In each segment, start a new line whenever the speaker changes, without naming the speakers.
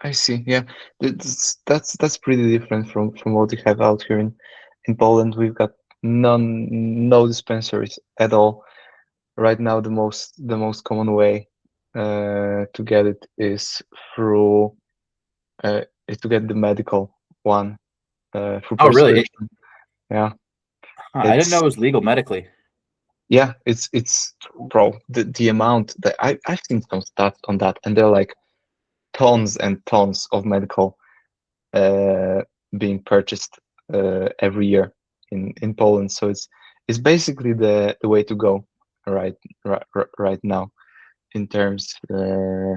I see. Yeah, that's pretty different from what we have out here in Poland. We've got no dispensaries at all. Right now, the most common way to get it through is to get the medical one through
Oh, really?
prescription. Yeah,
I didn't know
it's
it was legal medically.
yeah, it's bro. The amount that I've seen some stats on that, and they're like tons and tons of medical uh, being purchased every year in Poland. So it's basically the way to go right now in terms uh,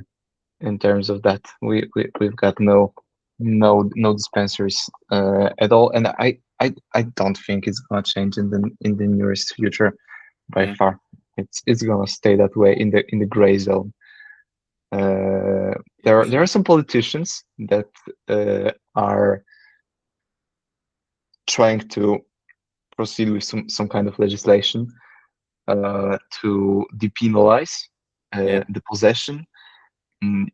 in terms of that. We've got no dispensaries at all, and I don't think it's gonna change in the nearest future by
Yeah.
far. It's gonna stay that way in the gray zone. There are
Interesting.
some politicians that are trying to proceed with some kind of legislation to depenalize
Yeah.
the possession, mm,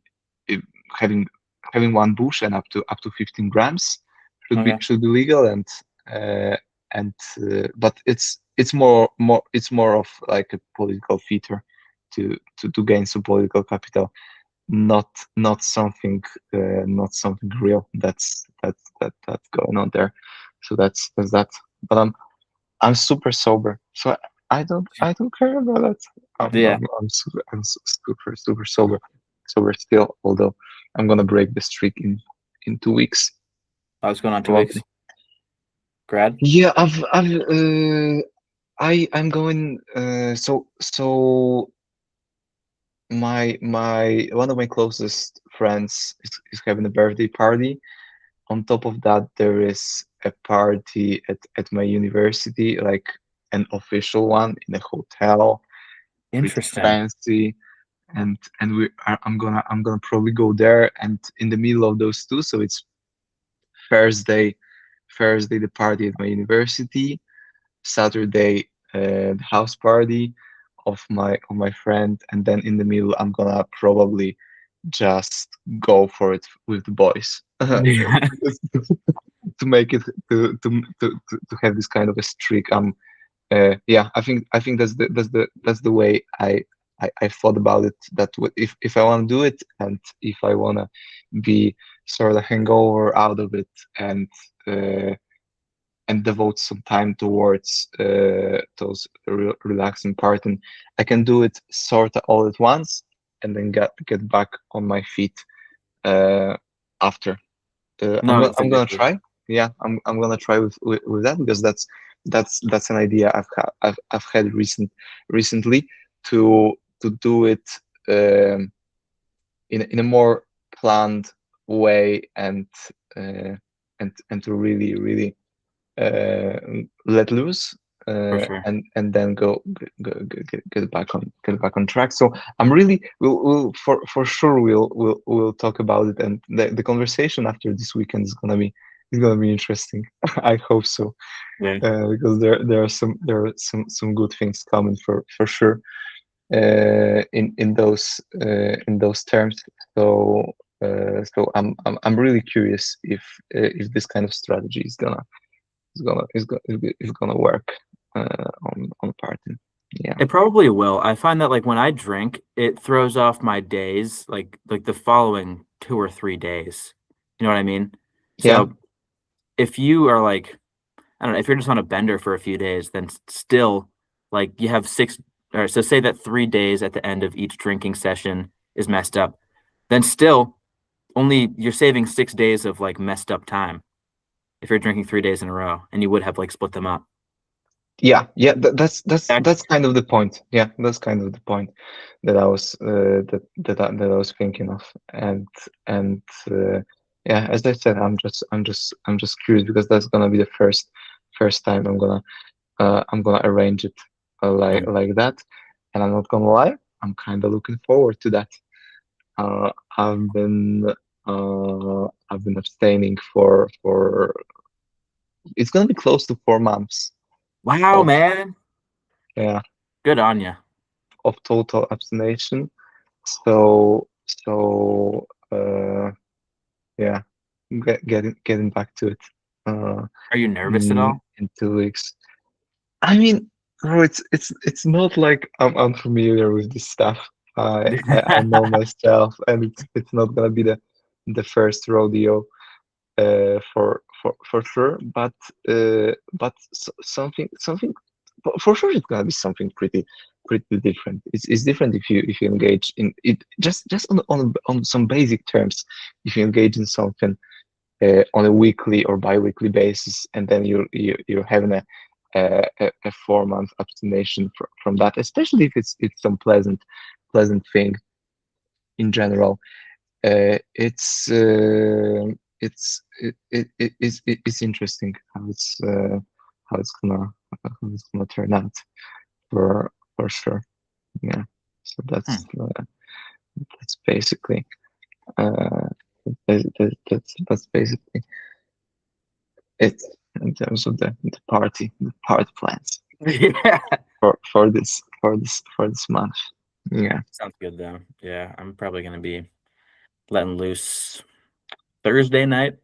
it- having having one bush and up to 15 grams should be
Okay.
should be legal uh, and but it's more of like a political feature to gain some political capital, not not something not something real that's going on there. So that's that. But I'm super sober, so I don't care about that.
Yeah.
I'm super sober still. Although I'm gonna break the streak in 2 weeks
I was going on 2 weeks.
probably.
Grad.
Yeah, I'm going. So my one of my closest friends is having a birthday party. On top of that, there is a party at my university, like an official one in a hotel, pretty
Interesting.
fancy. And I'm gonna probably go there, and in the middle of those two, so it's Thursday, Thursday the party at my university, Saturday the house party of my friend, and then in the middle I'm gonna probably just go for it with the boys.
Yeah.
To make it to have this kind of a streak. Yeah, I think that's the way I thought about it. That if I want to do it, and if I want to be sort of hangover out of it, uh, and devote some time towards those relaxing part, and I can do it sort of all at once, and then get back on my feet after. I'm
No,
gonna
that's
I'm gonna
exactly.
try. Yeah, I'm gonna try with that, because that's an idea I've had recently to do it um, in a more planned way, and to really uh, let loose,
For sure.
and then get back on track. So I'm really we'll for sure we'll talk about it, and the conversation after this weekend is gonna be interesting. I hope so,
Yeah.
because there are some good things coming for sure in those terms. So I'm really curious if this kind of strategy is gonna work on party. Yeah.
It probably will. I find that like when I drink, it throws off my days, like the following 2 or 3 days. You know what I mean?
Yeah.
So if you are like, I don't know, if you're just on a bender for a few days, then still like you have six, or so say that 3 days at the end of each drinking session is messed up, then still only you're saving 6 days of like messed up time if you're drinking 3 days in a row, and you would have like split them up.
Yeah. Yeah.
Ac-
That's kind of the point. Yeah, that's kind of the point that I was thinking of. And yeah, as I said, I'm just curious, because that's gonna be the first time I'm gonna arrange it
Yeah.
like that. And I'm not gonna lie, I'm kind of looking forward to that. Uh, I've been I've been abstaining for it's gonna be close to 4 months
Wow,
of
man.
yeah
Good on you.
of total abstination. So yeah. Getting back to it. Uh,
Are you nervous at all?
in 2 weeks. I mean, bro, it's not like I'm unfamiliar with this stuff. I know myself, and it's not gonna be the first rodeo for sure. But something for sure it's gonna be something pretty different. It's different if you engage in it just on some basic terms. If you engage in something on a weekly or bi-weekly basis, and then you're having a 4 month abstination from that, especially if it's some pleasant thing in general. It's interesting how it's gonna how it's gonna turn out for sure. Yeah. So
Hmm.
that's basically uh that's basically it in terms of the party plans
Yeah.
for this month. Yeah.
Sounds good though. Yeah, I'm probably gonna be letting loose Thursday night.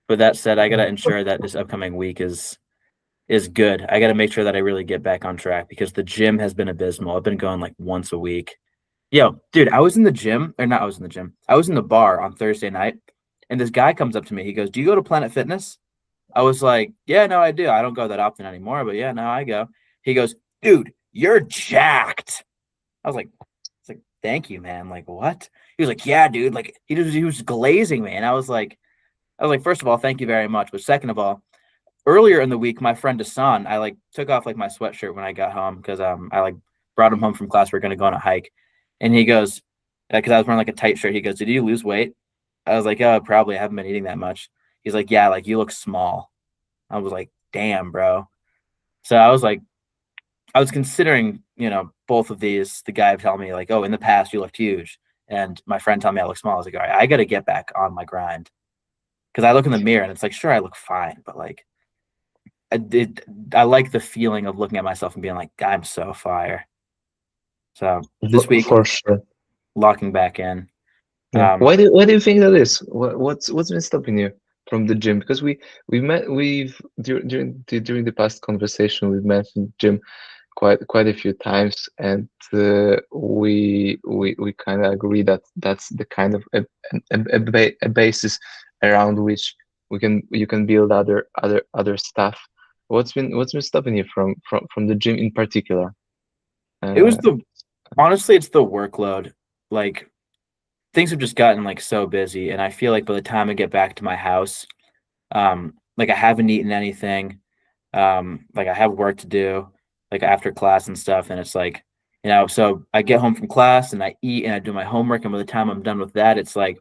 With that said, I gotta ensure that this upcoming week is good. I gotta make sure that I really get back on track because the gym has been abysmal. I've been going like once a week. Yo, dude, I was in the gym, or not I was in the gym. I was in the bar on Thursday night, and this guy comes up to me. He goes, "Do you go to Planet Fitness?" I was like, "Yeah, no, I do. I don't go that often anymore, but yeah, no, I go." He goes, "Dude, you're jacked." I was like, "Thank you, man." Like, what? He was like, "Yeah, dude." Like, he was glazing me, and I was like, first of all, thank you very much, but second of all, earlier in the week, my friend Hassan, I like took off like my sweatshirt when I got home because I like brought him home from class. We are gonna go on a hike, and he goes, because I was wearing like a tight shirt. He goes, "Did you lose weight?" I was like, "Oh, probably. I haven't been eating that much." He's like, "Yeah, like you look small." I was like, "Damn, bro." So I was considering, both of these. The guy telling me like, "Oh, in the past you looked huge," and my friend telling me I look small. I was like, "All right, I got to get back on my grind." Because I look in the mirror and it's like, sure, I look fine, but like, I did. I like the feeling of looking at myself and being like, I'm so fire. So this week,
For sure.
locking back in.
Yeah.
Um,
Why do you think that is? What's been stopping you from the gym? Because during the past conversation we've mentioned gym quite a few times, and we kind of agree that that's the kind of a basis around which you can build other stuff. What's been stopping you from the gym in particular?
it was
Uh,
the honestly, it's the workload. Like things have just gotten like so busy, and I feel like by the time I get back to my house, like I haven't eaten anything. Like I have work to do, like after class and stuff, and it's like, so I get home from class and I eat and I do my homework, and by the time I'm done with that, it's like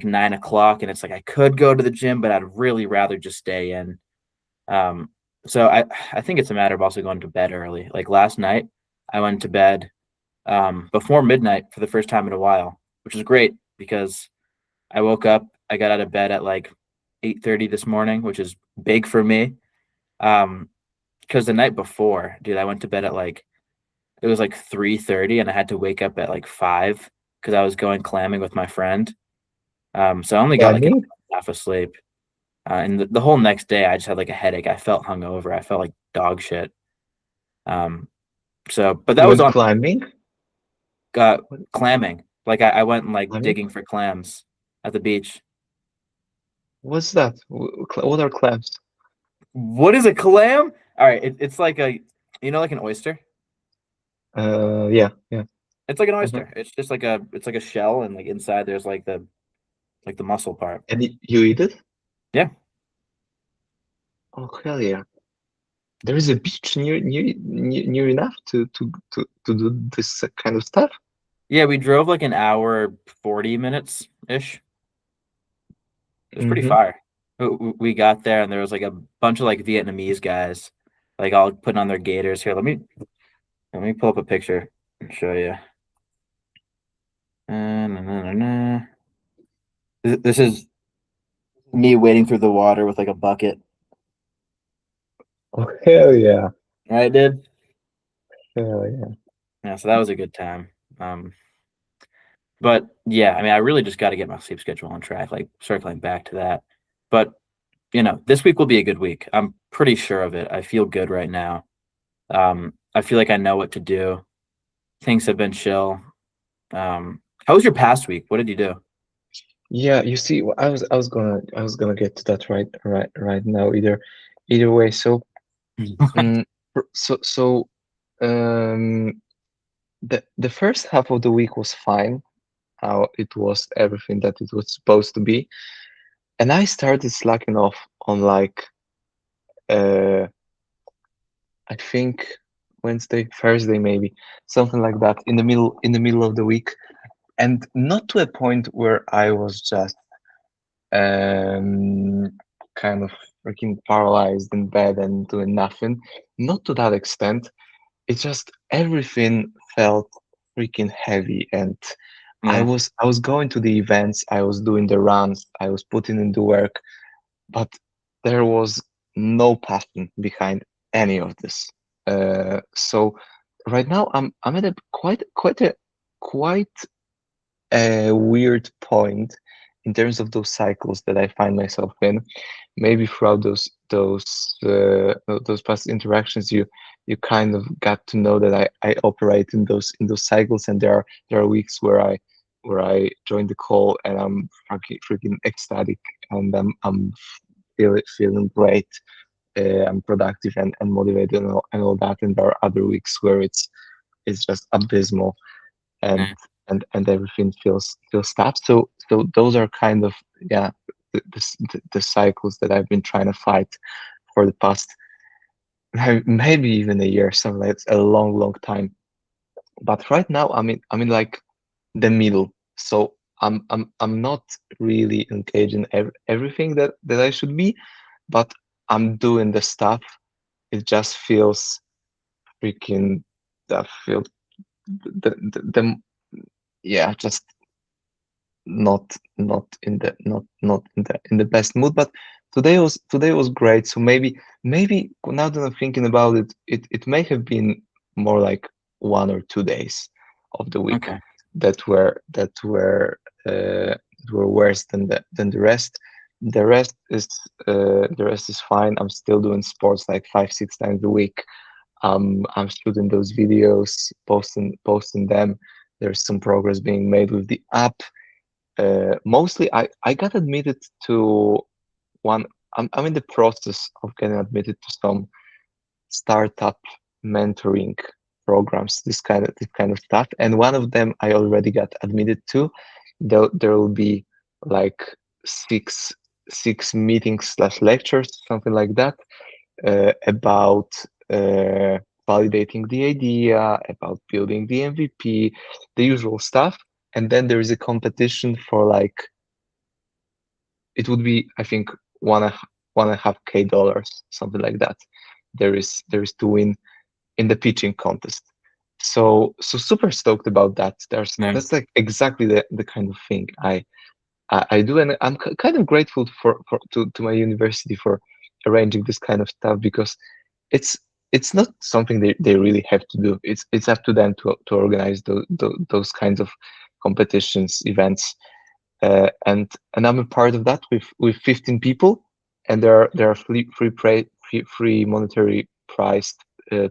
9 o'clock, and it's like I could go to the gym, but I'd really rather just stay in. Um, so I think it's a matter of also going to bed early. Like last night, I went to bed before midnight for the first time in a while, which is great because I woke up, I got out of bed at like 8:30 this morning, which is big for me. Because the night before, dude, I went to bed at like it was like 3:30, and I had to wake up at like 5 because I was going clamming with my friend. So I only got like an
Climbing?
half of sleep. And the whole next day, I just had like a headache. I felt hungover. I felt like dog shit. Um, but
You
that was
went
on
climbing?
uh,
What
clamming. Like I went and like
climbing?
digging for clams at the beach.
What's that? What are clams?
What is a clam? All right, it's like like an oyster.
Yeah, yeah.
It's like an
Uh-huh.
oyster. It's like a shell, and like inside there's like the muscle part.
And you eat it?
Yeah,
Oh hell yeah! There is a beach near enough to do this kind of stuff.
yeah. We drove like an hour 40 minutes ish. It was pretty
Mm-hmm.
fire. We got there and there was like a bunch of like Vietnamese guys, like all putting on their gaiters. Here, let me pull up a picture and show you. Na, na, na, na. This is me wading through the water with like a bucket.
Oh hell yeah!
Right, dude?
Hell yeah!
Yeah, so that was a good time. Um, But yeah, I mean, I really just got to get my sleep schedule on track, like circling back to that. But this week will be a good week. I'm pretty sure of it. I feel good right now. I feel like I know what to do. Things have been chill. How was your past week? What did you do?
Yeah, you see, I was gonna get to that right now. Either way. So, mm, so um, the first half of the week was fine. How it was everything that it was supposed to be, and I started slacking off on like uh, I think Wednesday, Thursday, maybe something like that in the middle of the week, and not to a point where I was just um, kind of freaking paralyzed in bed and doing nothing. Not to that extent. It just everything felt freaking heavy, and
Yeah.
I was going to the events, I was doing the runs, I was putting in the work, but there was no passion behind any of this. So right now I'm at a quite a weird point in terms of those cycles that I find myself in. Maybe throughout those past interactions, you kind of got to know that I operate in those cycles, and there are weeks where I join the call and I'm freaking ecstatic, and I'm feeling great. I'm productive and motivated and all that, and there are other weeks where it's just abysmal, and
Yeah.
and everything feels tough. So those are kind of, yeah, the cycles that I've been trying to fight for the past maybe even a year, something like it's a long time. But right now I'm in like the middle. So I'm not really engaged in everything that I should be, but I'm doing the stuff. It just feels freaking that feel the yeah, just not in the best mood. But today was great. So maybe now that I'm thinking about it, it may have been more like 1 or 2 days of the week
Okay.
that were worse than the rest. The rest is fine. I'm still doing sports like 5 6 times a week. I'm shooting those videos, posting them. There's some progress being made with the app. Mostly, I got admitted to one. I'm in the process of getting admitted to some startup mentoring programs, this kind of stuff. And one of them I already got admitted to. There will be like six six meetings slash lectures, something like that, about uh, validating the idea, about building the MVP, the usual stuff. And then there is a competition for like it would be, I think, one and a half K dollars, something like that. There is to win in the pitching contest. So super stoked about that.
Nice.
That's like exactly the kind of thing I do, and I'm kind of grateful to my university for arranging this kind of stuff, because it's it's not something they really have to do. It's up to them to organize those kinds of competitions, events, and I'm a part of that with 15 people, and there are free monetary priced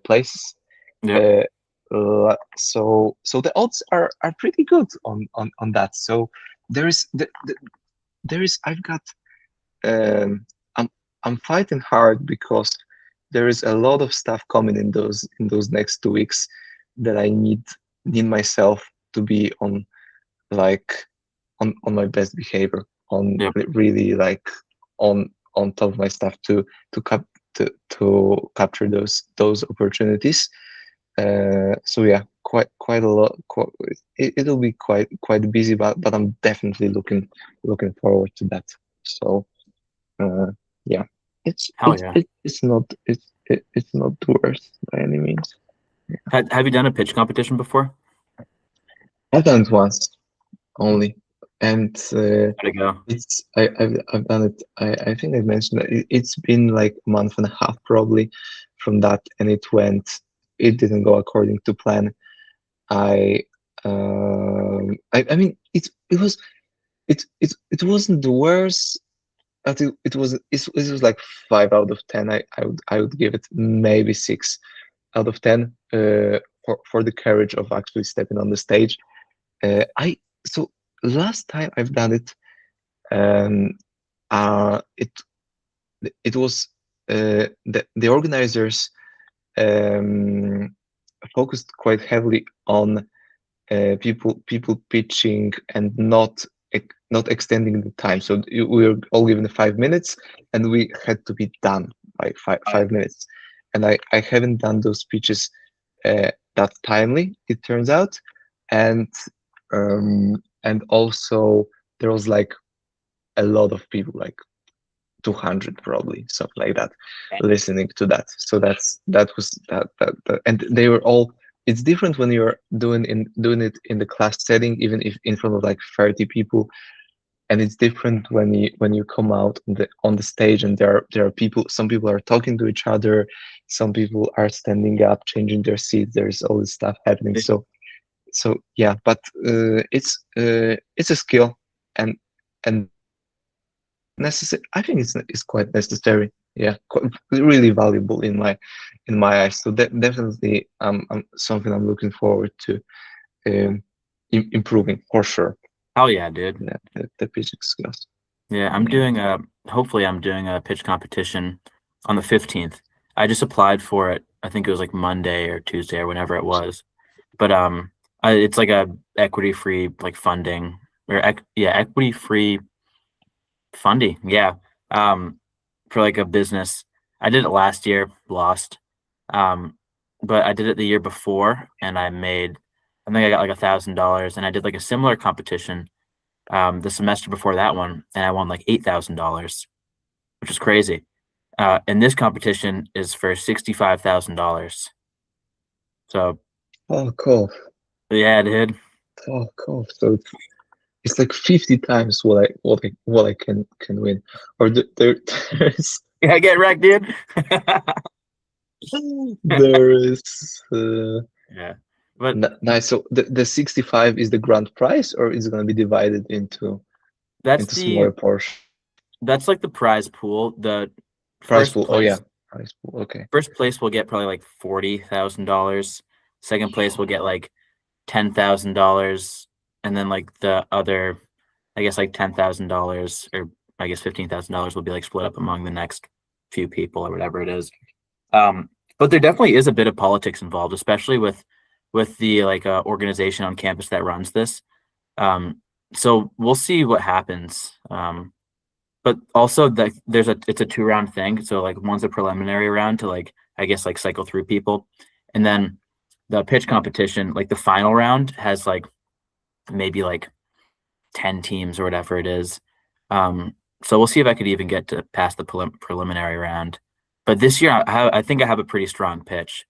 places.
Yep.
Uh, so the odds are pretty good on that. So there is there is I've got um, I'm I'm fighting hard because there is a lot of stuff coming in those next 2 weeks that I need myself to be on, like on my best behavior, on
Yep.
really like on top of my stuff to capture those opportunities. So yeah, quite a lot. It'll be quite busy, but I'm definitely looking forward to that. So uh, yeah,
Hell yeah.
it's not the worst by any means.
Have you done a pitch competition before?
I've done it once only, and
How'd it go?
I've done it. I think I mentioned that it's been like a month and a half probably from that, and it didn't go according to plan. I I mean, it wasn't the worst. I think it was like 5 out of 10. I would give it maybe 6 out of 10 for the courage of actually stepping on the stage. I so last time I've done it, um, it was the organizers um, focused quite heavily on people pitching and not extending the time. So we were all given 5 minutes, and we had to be done by
Oh,
5 minutes. And I haven't done those pitches that timely, it turns out, and also there was like a lot of people, like 200 probably, something like that,
yeah.
listening to that. So and they were all. It's different when you're doing it in the class setting, even if in front of like 30 people, and it's different when you come out on the stage, and there are people. Some people are talking to each other, some people are standing up, changing their seats. There's all this stuff happening. So yeah, but it's a skill, and necessary. I think it's quite necessary. Yeah, really valuable in my eyes. So definitely something I'm looking forward to improving for sure.
Hell yeah, dude.
Yeah, the pitching skills.
Yeah, hopefully I'm doing a pitch competition on the 15th. I just applied for it. I think it was like Monday or Tuesday or whenever it was. But it's like a equity free like funding or equity free funding. Yeah. Um, for like a business. I did it last year, lost. Um, but I did it the year before and I think I got like $1,000, and I did like a similar competition the semester before that one, and I won like $8,000, which is crazy. And this competition is for $65,000. So
Oh, cool.
yeah, dude.
Oh, cool. So it's like 50 times what I can win. Or there's
Yeah, get wrecked, dude.
there is
Yeah, but
nice. So the 65 is the grand prize, or is it going to be divided
that's
into smaller
the
portions?
that's like the prize pool. The
Prize
first
pool. Oh yeah,
place
prize pool. Okay.
first place will get probably like $40,000. Second place will get like $10,000, and then like the other, I guess like $10,000 or I guess $15,000 will be like split up among the next few people or whatever it is. Um, but there definitely is a bit of politics involved, especially with the like organization on campus that runs this. So we'll see what happens. But also that it's a 2 round thing. So like one's a preliminary round to like I guess like cycle through people, and then the pitch competition, like the final round, has like maybe like 10 teams or whatever it is. So we'll see if I could even get to past the preliminary round. But this year, I think I have a pretty strong pitch.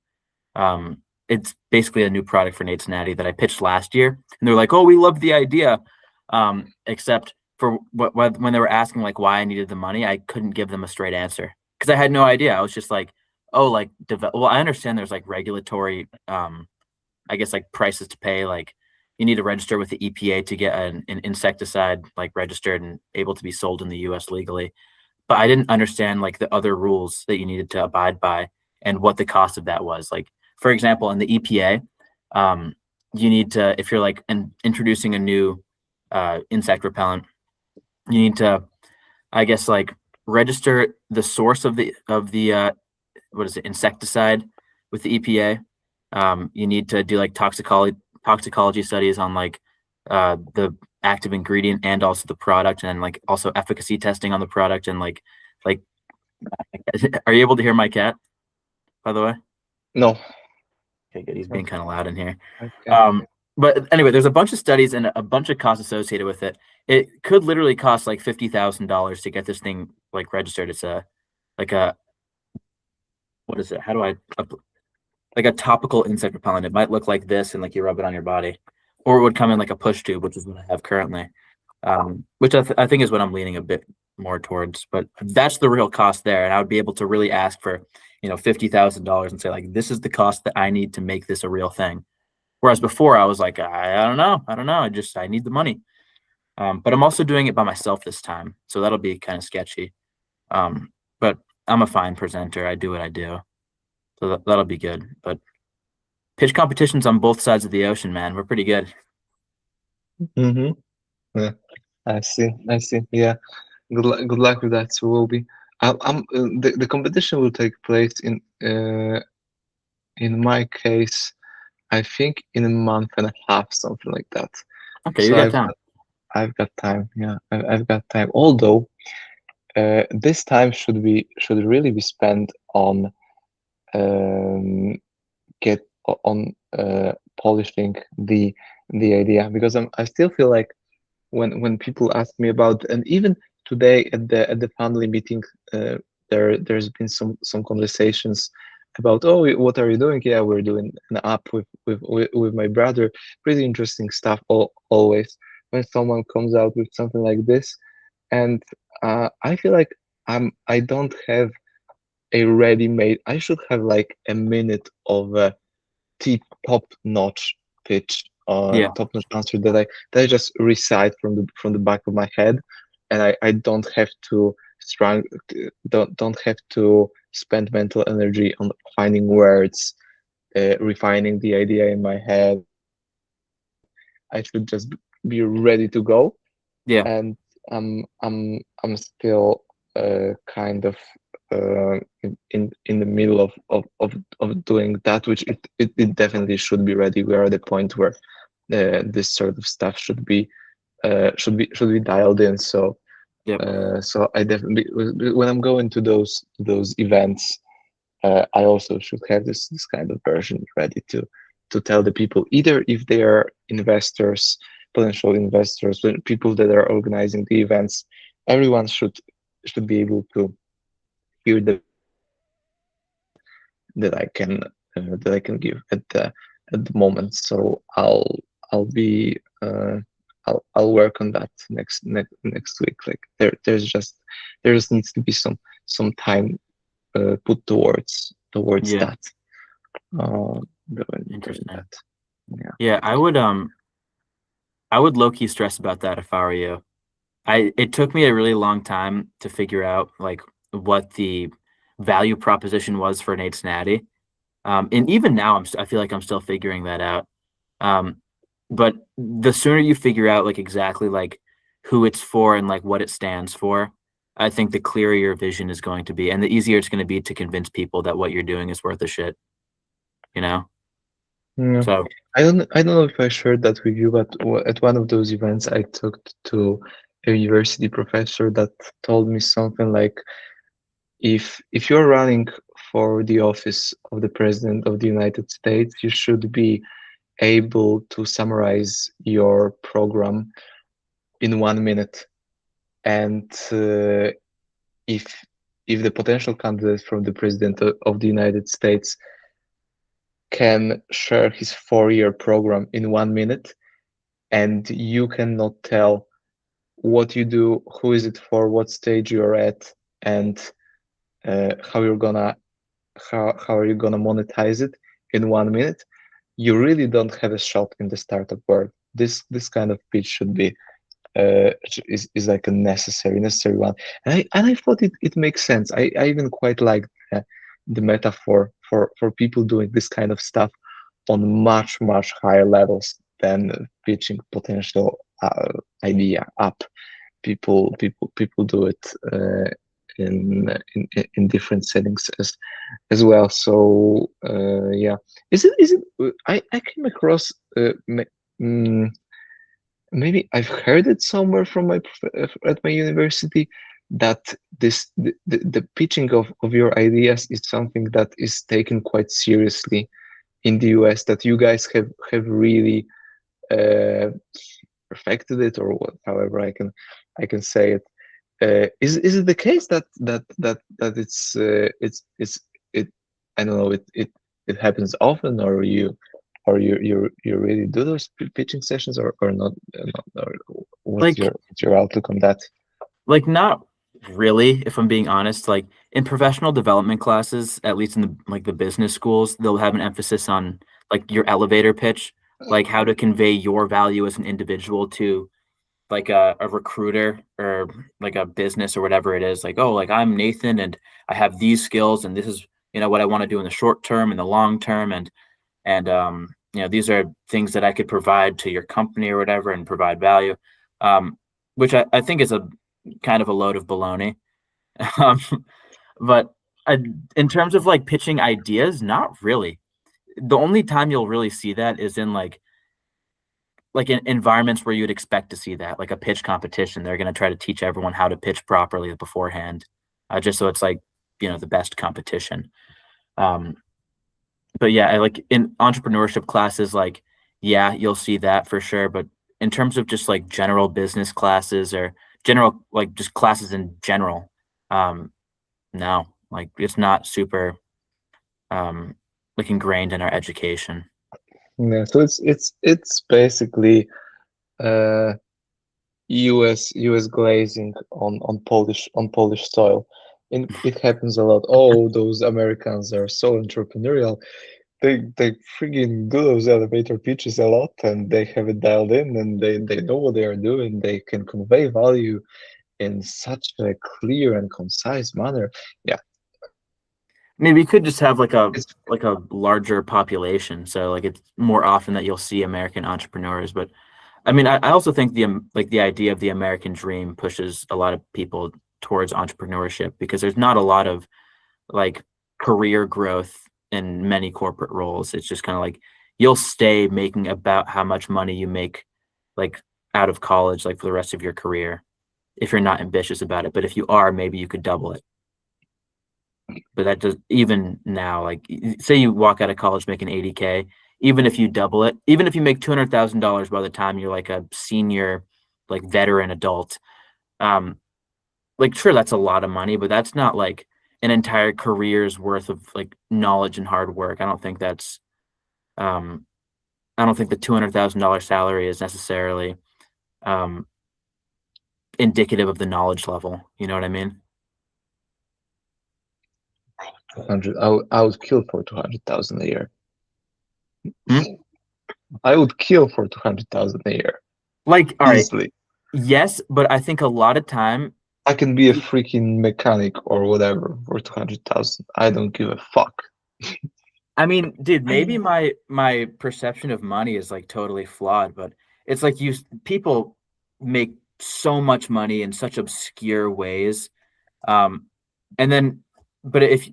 It's basically a new product for Nate's Natty that I pitched last year, and they're like, "Oh, we love the idea," except for when they were asking like why I needed the money, I couldn't give them a straight answer because I had no idea. I was just like, "Oh, like well, I understand there's like regulatory, I guess like prices to pay, like." You need to register with the EPA to get an insecticide like registered and able to be sold in the US legally. But I didn't understand like the other rules that you needed to abide by and what the cost of that was. Like, for example, in the EPA, you need to, if you're like introducing a new insect repellent, you need to, I guess, like register the source of the what is it, insecticide with the EPA. You need to do like toxicology studies on like the active ingredient and also the product, and like also efficacy testing on the product, and like are you able to hear my cat, by the way?
No.
Okay, good. He's being kind of loud in here.
Okay.
But anyway, there's a bunch of studies and a bunch of costs associated with it. It could literally cost like $50,000 to get this thing like registered. It's like a what is it? How do I like a topical insect repellent? It might look like this, and like you rub it on your body, or it would come in like a push tube, which is what I have currently. Which I think is what I'm leaning a bit more towards. But that's the real cost there, and I would be able to really ask for $50,000 and say like, this is the cost that I need to make this a real thing. Whereas before I was like, I don't know. I need the money. But I'm also doing it by myself this time. So that'll be kind of sketchy. But I'm a fine presenter. I do what I do. So that'll be good. But pitch competitions on both sides of the ocean, man. We're pretty good.
Mm-hmm. Yeah, I see. I see. Yeah. Good luck with that. So we'll be. The competition will take place in my case, I think in a month and a half, something like that.
Okay, you
So
got time.
I've got time. Yeah, I've got time. Although this time should really be spent on um, get on polishing the idea, because I still feel like when people ask me about, and even today at the family meeting, there's been some conversations about, oh, what are you doing? Yeah, we're doing an app with my brother. Pretty interesting stuff, always when someone comes out with something like this. And I feel like I don't have a ready-made. I should have like a minute of top notch pitch,
Yeah.
top notch answer that I just recite from the back of my head, and I don't have to strong don't have to spend mental energy on finding words, refining the idea in my head. I should just be ready to go,
Yeah.
and I'm still kind of in the middle of doing that, which it definitely should be ready. We are at the point where this sort of stuff should be dialed in. So
Yep.
so I definitely, when I'm going to those events, I also should have this kind of version ready to tell the people, either if they are investors, potential investors, but people that are organizing the events, everyone should be able to hear that I can give at the moment. So I'll be I'll work on that next week. Like there just needs to be some time put towards
Yeah.
that. Doing
Interesting.
that. Yeah.
Yeah, I would low key stress about that if I were you. It took me a really long time to figure out like what the value proposition was for Nate's Natty. And even now I feel like I'm still figuring that out. Um, but the sooner you figure out like exactly like who it's for and like what it stands for, I think the clearer your vision is going to be and the easier it's going to be to convince people that what you're doing is worth a shit, you know?
Yeah.
So
I don't know if I shared that with you, but at one of those events, I talked to a university professor that told me something like, if you're running for the office of the President of the United States, you should be able to summarize your program in 1 minute. And if if the potential candidate from the President of the United States can share his 4-year program in 1 minute, and you cannot tell what you do, who is it for, what stage you're at, and how you're gonna how are you gonna monetize it in 1 minute, you really don't have a shot in the startup world. This kind of pitch should be is like a necessary one. And I thought it makes sense. I even quite like the metaphor for people doing this kind of stuff on much higher levels than pitching potential idea up. People do it in different settings as well. So yeah, is it? I came across mm, maybe I've heard it somewhere from at my university, that the pitching of your ideas is something that is taken quite seriously in the US, that you guys have really uh, perfected it, or however I can say it. Is it the case that it's it I don't know, it happens often, or you really do those pitching sessions, or not, or what's
like
your outlook on that?
not really, if I'm being honest. Like in professional development classes, at least in the business schools, they'll have an emphasis on like your elevator pitch. like how to convey your value as an individual to like a recruiter or like a business or whatever it is. Like, oh, like I'm Nathan and I have these skills and this is, what I want to do in the short term and the long term. And these are things that I could provide to your company or whatever and provide value. Which I think is a kind of a load of baloney. um, but I, in terms of like pitching ideas, not really. The only time you'll really see that is in like in environments where you'd expect to see that, like a pitch competition. They're going to try to teach everyone how to pitch properly beforehand, just so it's like the best competition. Um, but yeah, I like in entrepreneurship classes, like yeah, you'll see that for sure. But in terms of just like general business classes or general like just classes in general, um, no, like it's not super like ingrained in our education.
Yeah, so it's basically uh US glazing on Polish soil. And it happens a lot. Oh, those Americans are so entrepreneurial. They freaking do those elevator pitches a lot, and they have it dialed in, and they know what they are doing. They can convey value in such a clear and concise manner. Yeah,
Maybe you could just have
it's
like a larger population, so like it's more often that you'll see American entrepreneurs. But I mean, I also think like the idea of the American dream pushes a lot of people towards entrepreneurship because there's not a lot of like career growth in many corporate roles. It's just kind of like you'll stay making about how much money you make like out of college, like for the rest of your career, if you're not ambitious about it. But if you are, maybe you could double it. But that does even now, like say you walk out of college making 80K, even if you double it, even if you make $200,000 by the time you're like a senior, like veteran adult, um, like sure that's a lot of money, but that's not like an entire career's worth of like knowledge and hard work. Um, I don't think the $200,000 salary is necessarily um indicative of the knowledge level. You know what I mean?
200. I would kill for 200,000 a year.
Hmm?
I would kill for 200,000 a year
Like, all right,
easily.
yes, but I think a lot of time
I can be a freaking mechanic or whatever for 200,000. I don't give a fuck.
I mean, dude, maybe my perception of money is like totally flawed, but it's like people make so much money in such obscure ways. Um, and then, but if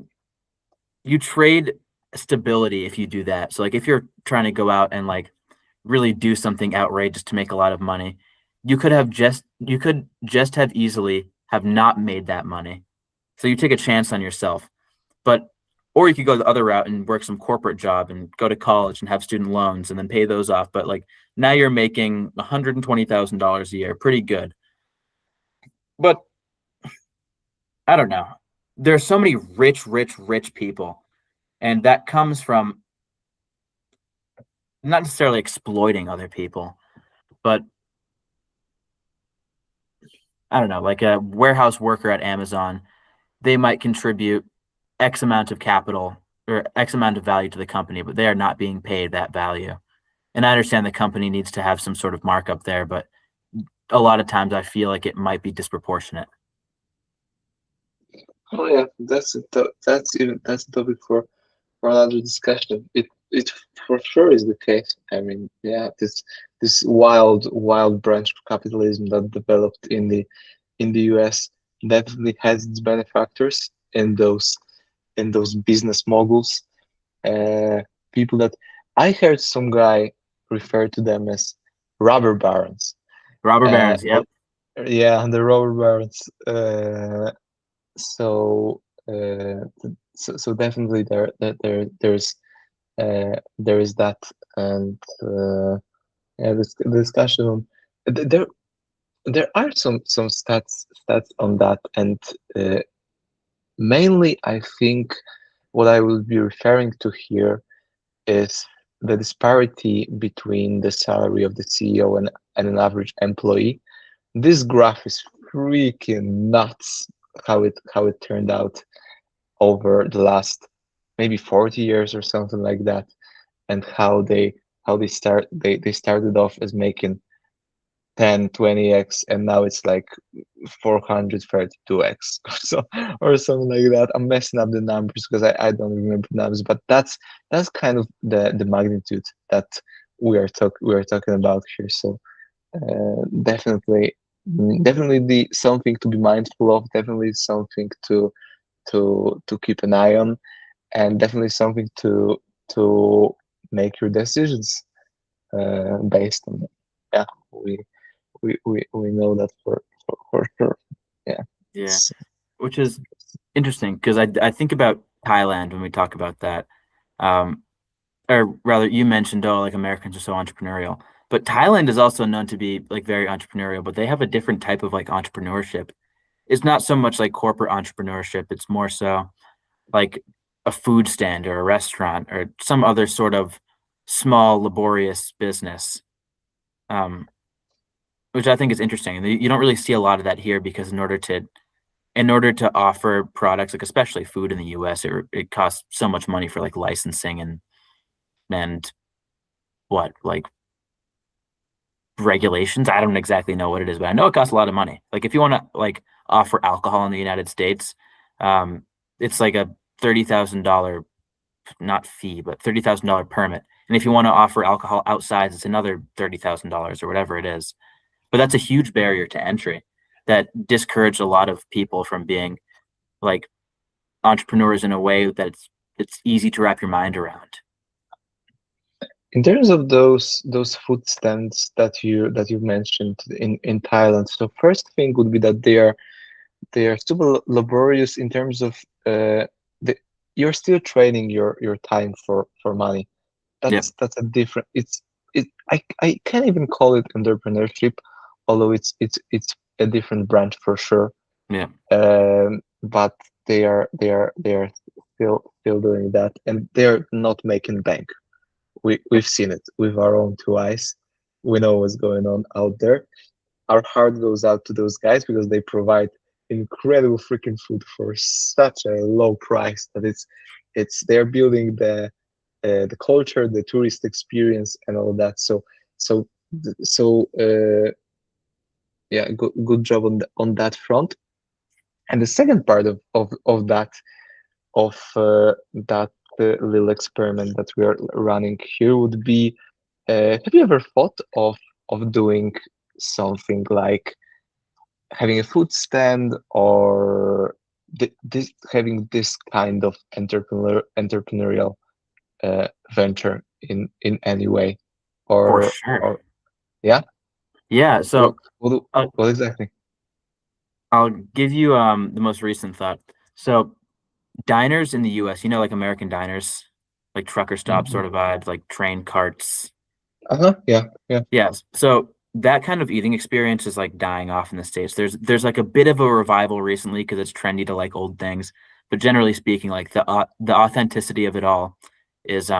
you trade stability if you do that. So like if you're trying to go out and like really do something outrageous to make a lot of money, you could just have easily have not made that money. So you take a chance on yourself. But or you could go the other route and work some corporate job and go to college and have student loans and then pay those off. But like now you're making $120,000 a year, pretty good. But I don't know. There's so many rich people, and that comes from not necessarily exploiting other people, but I don't know, like a warehouse worker at Amazon, they might contribute X amount of capital or X amount of value to the company, but they are not being paid that value. And I understand the company needs to have some sort of markup there, but a lot of times I feel like it might be disproportionate.
Oh yeah, that's a topic for another discussion. It for sure is the case. I mean, yeah, this wild branch of capitalism that developed in the US definitely has its benefactors in those business moguls, uh, people that I heard some guy refer to them as robber barons.
Robber
Uh,
barons, yep.
yeah, the robber barons. So so definitely there is that, and yeah, this discussion on there there are some stats on that, and uh, mainly I think what I will be referring to here is the disparity between the salary of the CEO and an average employee. This graph is freaking nuts how it turned out over the last maybe 40 years or something like that, and how they started off as making 10 20x, and now it's like 432x so or something like that. I'm messing up the numbers because I don't remember numbers, but that's kind of the magnitude that we are talking about here. So definitely, definitely the something to be mindful of, definitely something to keep an eye on, and definitely something to make your decisions based on. Yeah, we we know that for sure. Yeah.
Yeah,
It's,
which is interesting because I think about Thailand when we talk about that. Um, or rather, you mentioned, oh, like Americans are so entrepreneurial, but Thailand is also known to be like very entrepreneurial, but they have a different type of like entrepreneurship. It's not so much like corporate entrepreneurship. It's more so like a food stand or a restaurant or some other sort of small laborious business, um, which I think is interesting. You don't really see a lot of that here because in order to offer products like especially food in the US, it costs so much money for like licensing and what like regulations. I don't exactly know what it is, but I know it costs a lot of money. Like if you want to like offer alcohol in the United States, um, it's like a $30,000 not fee, but $30,000 permit. And if you want to offer alcohol outside, it's another $30,000 or whatever it is. But that's a huge barrier to entry that discouraged a lot of people from being like entrepreneurs in a way that it's easy to wrap your mind around.
in terms of those food stands that you mentioned in Thailand. So first thing would be that they are super laborious in terms of the, you're still trading your time for money.
Yeah,
That's a different. I can't even call it entrepreneurship, although it's a different branch for sure.
yeah,
But they are still doing that, and they're not making bank. We've seen it with our own two eyes. We know what's going on out there. Our heart goes out to those guys because they provide incredible freaking food for such a low price that it's they're building the culture, the tourist experience, and all that. So so yeah, good job on that front. And the second part of that little experiment that we are running here would be, have you ever thought of doing something like having a food stand, or this having this kind of entrepreneurial venture in any way,
for
or
sure.
or yeah,
Yeah.
what
So
what
uh,
what exactly?
I'll give you the most recent thought. So diners in the US, like American diners, like trucker stop
Mhm.
sort of vibes, like train carts.
Uh-huh. Yeah, yeah.
Yes. So that kind of eating experience is like dying off in the States. There's like a bit of a revival recently because it's trendy to like old things. But generally speaking, like the authenticity of it all is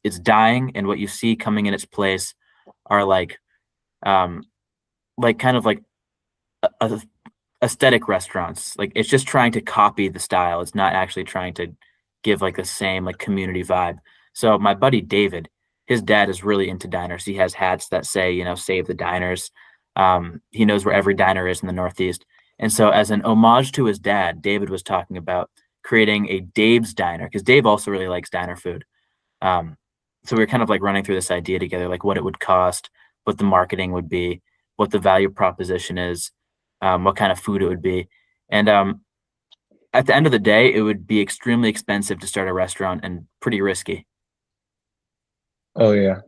it's dying, and what you see coming in its place are um like kind of like a, aesthetic restaurants. Like it's just trying to copy the style. It's not actually trying to give like the same like community vibe. So my buddy David, his dad is really into diners. He has hats that say, save the diners. He knows where every diner is in the Northeast. And so as an homage to his dad, David was talking about creating a Dave's diner because Dave also really likes diner food. Um, so we were kind of like running through this idea together, like what it would cost, what the marketing would be, what the value proposition is, what kind of food it would be. And at the end of the day, it would be extremely expensive to start a restaurant and pretty risky.
Oh yeah.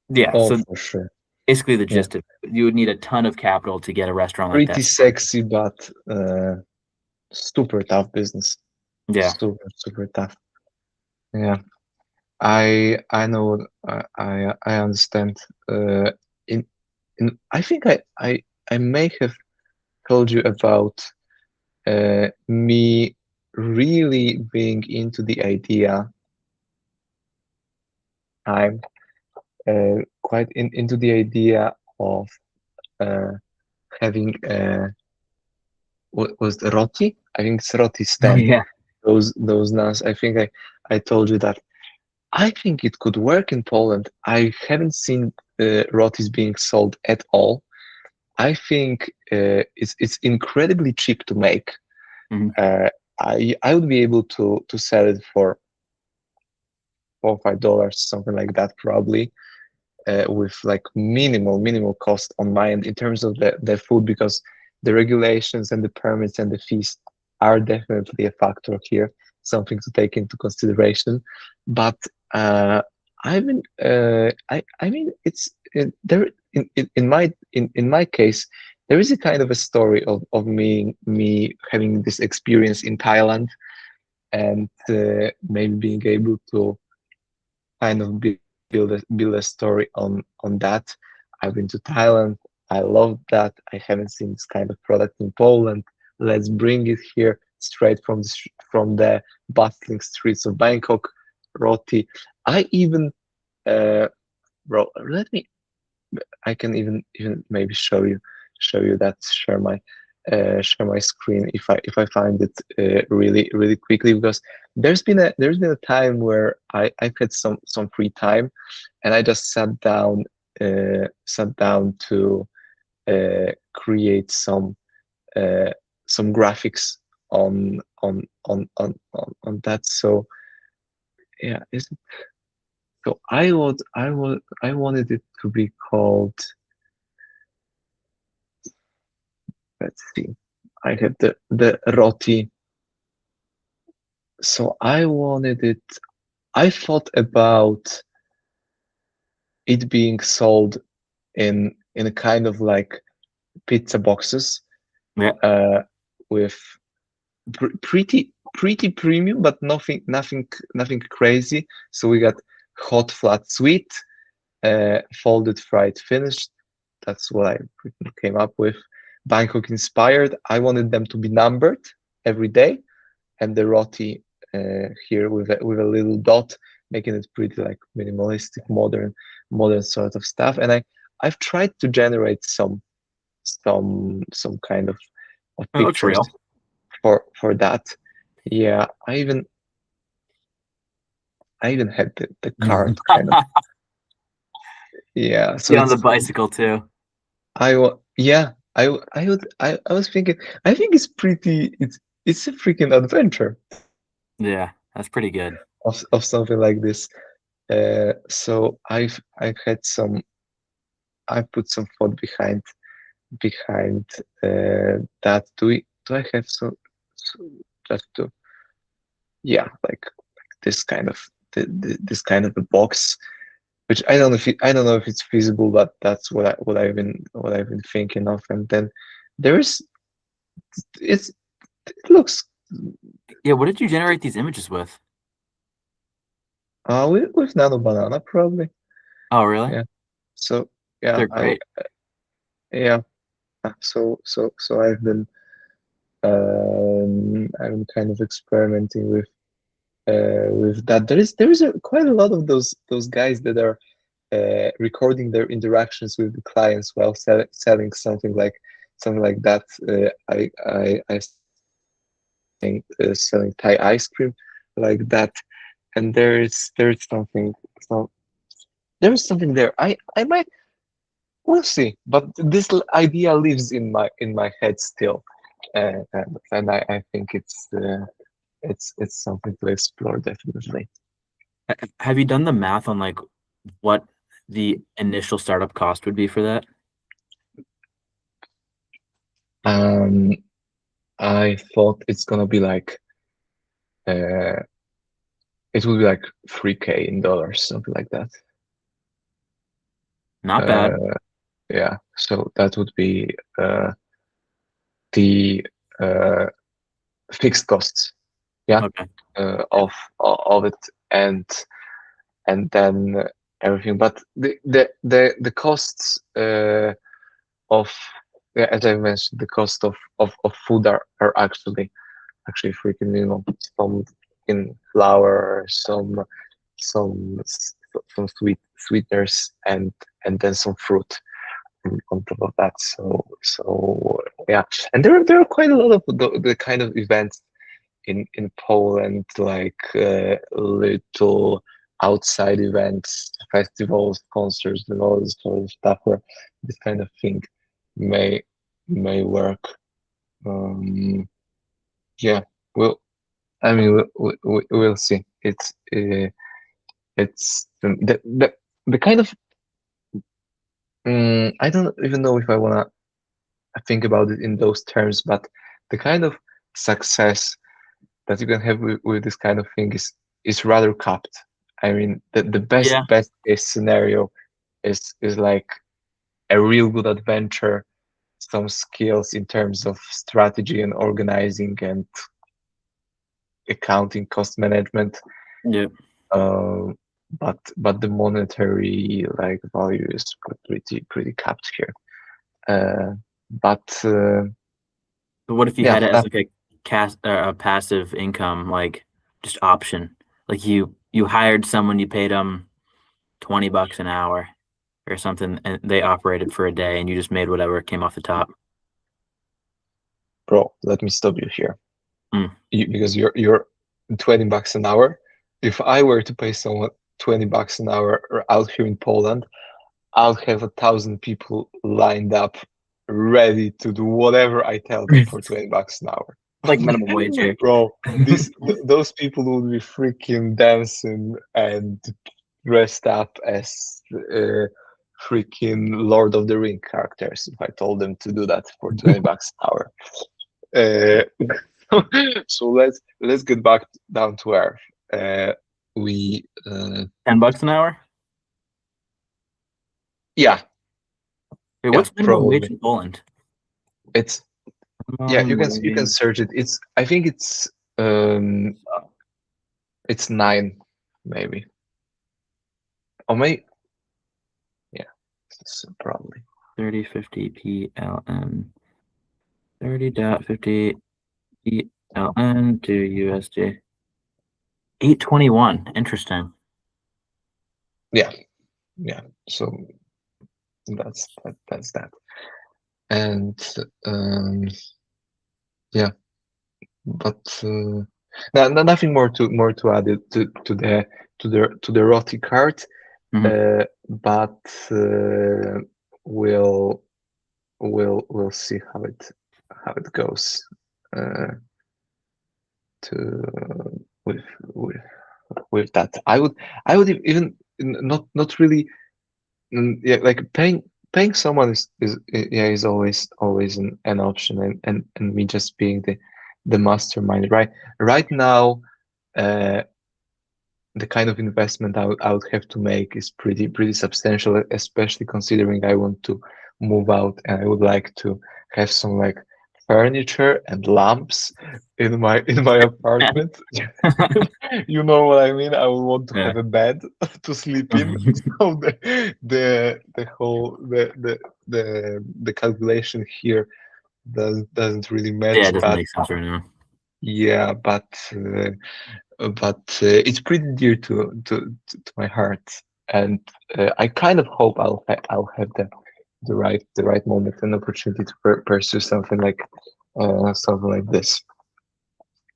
Yeah.
Oh,
So
for sure.
basically, the
Yeah.
gist of it, you would need a ton of capital to get a restaurant like
Pretty
that.
sexy, but super tough business.
Yeah.
Super tough. Yeah. I know. I understand. Uh, in I think I may have told you about me really being into the idea. I'm quite into the idea of uh, having what was the roti? I think it's roti
Oh
stand.
yeah.
Those nuns. I think I told you that I think it could work in Poland. I haven't seen rotis being sold at all. I think it's incredibly cheap to make.
Mhm.
Uh, I would be able to sell it for $4 or $5, something like that, probably, with like minimal cost on my end in terms of the food, because the regulations and the permits and the fees are definitely a factor here, something to take into consideration. But I mean, I mean, it's there in my case. There is a kind of a story of me having this experience in Thailand, and maybe being able to kind of build a story on that. I've been to Thailand. I love that. I haven't seen this kind of product in Poland. Let's bring it here straight from the bustling streets of Bangkok. Roti. I even bro, let me. I can even maybe show you that, share my screen if I find it really quickly, because there's been a time where I've had some free time, and I just sat down to create some graphics on that. So yeah, is it, so I wanted it to be called, let's see, I have the roti. So I wanted it. I thought about it being sold in a kind of like pizza boxes,
Yeah.
uh, with pretty premium, but nothing crazy. So we got hot, flat, sweet, folded, fried, finished. That's what I came up with. Bangkok inspired. I wanted them to be numbered every day, and the roti here with a little dot, making it pretty like minimalistic, modern sort of stuff. And I've tried to generate some kind of
It looks
pictures
real.
for that. Yeah, I even had the card kind of. Yeah, so
Yeah, on the
it's
bicycle too.
yeah, I was thinking, I think it's pretty, it's a freaking adventure
Yeah, that's pretty good.
of something like this. So I've had some, I put some thought behind that. Do I have so just to, yeah, like this kind of this kind of a box, which I don't know if it's feasible, but that's what I've been thinking of. And then there's it's it looks
Yeah, what did you generate these images with?
with Nano Banana, probably.
Oh, really?
Yeah. So yeah,
They're great.
yeah. So I've been kind of experimenting with that. There is quite a lot of those guys that are recording their interactions with the clients while selling something like that. I think selling Thai ice cream like that, and there is something, so there is something there. I might, we'll see, but this idea lives in my head still, and I think it's something to explore, definitely.
Have you done the math on like what the initial startup cost would be for that?
Um, I thought it's gonna be like uh, it would be like 3K in dollars, something like that.
Not bad.
Uh, yeah, so that would be the uh, fixed costs, yeah,
Okay.
of it, and then everything. But the costs of, yeah, as I mentioned, the cost of food are actually freaking, some in flour, some some sweeteners, and then some fruit on top of that. So yeah, and there are quite a lot of the kind of events in Poland, like little outside events, festivals, concerts, and all this sort of stuff where this kind of thing may may work. Um, yeah, well, I mean, we'll see. It's the kind of I don't even know if I wanna think about it in those terms, but the kind of success that you can have with this kind of thing is rather capped. I mean, the
Yeah.
best case scenario is like a real good adventure, some skills in terms of strategy and organizing and accounting, cost management.
Yeah.
Uh, but the monetary like value is pretty capped here. Uh, but
But what if you
yeah,
had it as like a a passive income, like just option? Like you hired someone, you paid them $20 an hour or something, and they operated for a day, and you just made whatever came off the top.
bro, let me stop you here.
Mm.
Because you're $20 an hour. If I were to pay someone $20 an hour out here in Poland, I'll have 1,000 people lined up ready to do whatever I tell them for $20 an hour.
Like minimum wage here.
Bro, those people would be freaking dancing and dressed up as freaking Lord of the Ring characters if I told them to do that for $20 an hour. So let's get back down to earth. We
$10 an hour.
yeah,
Wait,
yeah,
what's minimum wage
probably.
in Poland?
It's yeah,
Minimum
you can
wage.
search it. It's I think it's 9 maybe. Or maybe yeah, it's probably.
3050 PLN. 30.50 PLN to USD. 821. Interesting.
Yeah, yeah. So that's that. And yeah, but nothing more to add it to the Roti card.
Mhm.
But we'll we'll see how it goes uh, to with with with that. I would even not really yeah like paying someone yeah is always an option and me just being the mastermind right now. Uh, the kind of investment I would have to make is pretty substantial, especially considering I want to move out and I would like to have some like furniture and lamps in my apartment. You know what I mean? I would want to
Yeah.
have a bed to sleep in. So the whole the calculation here doesn't really
Yeah,
match,
it doesn't
but
make sense right now.
yeah, but it's pretty dear to my heart, and I kind of hope I'll have the right moment and opportunity to pursue something like this,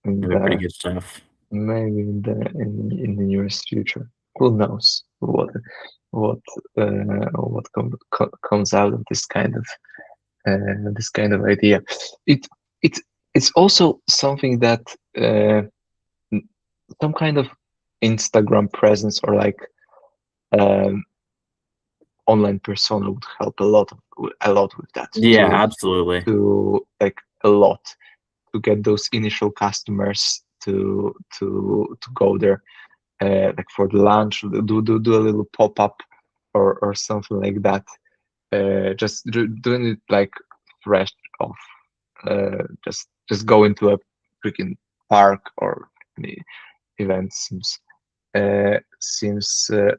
and
It'd be pretty good stuff.
maybe in the nearest future. Who knows what comes out of this kind of idea. It it it's also something that. Some kind of Instagram presence or like um, online persona would help a lot with that
Yeah, absolutely.
to like a lot to get those initial customers to go there like for the lunch do a little pop-up or something like that just doing it like fresh off just go into a freaking park or any event seems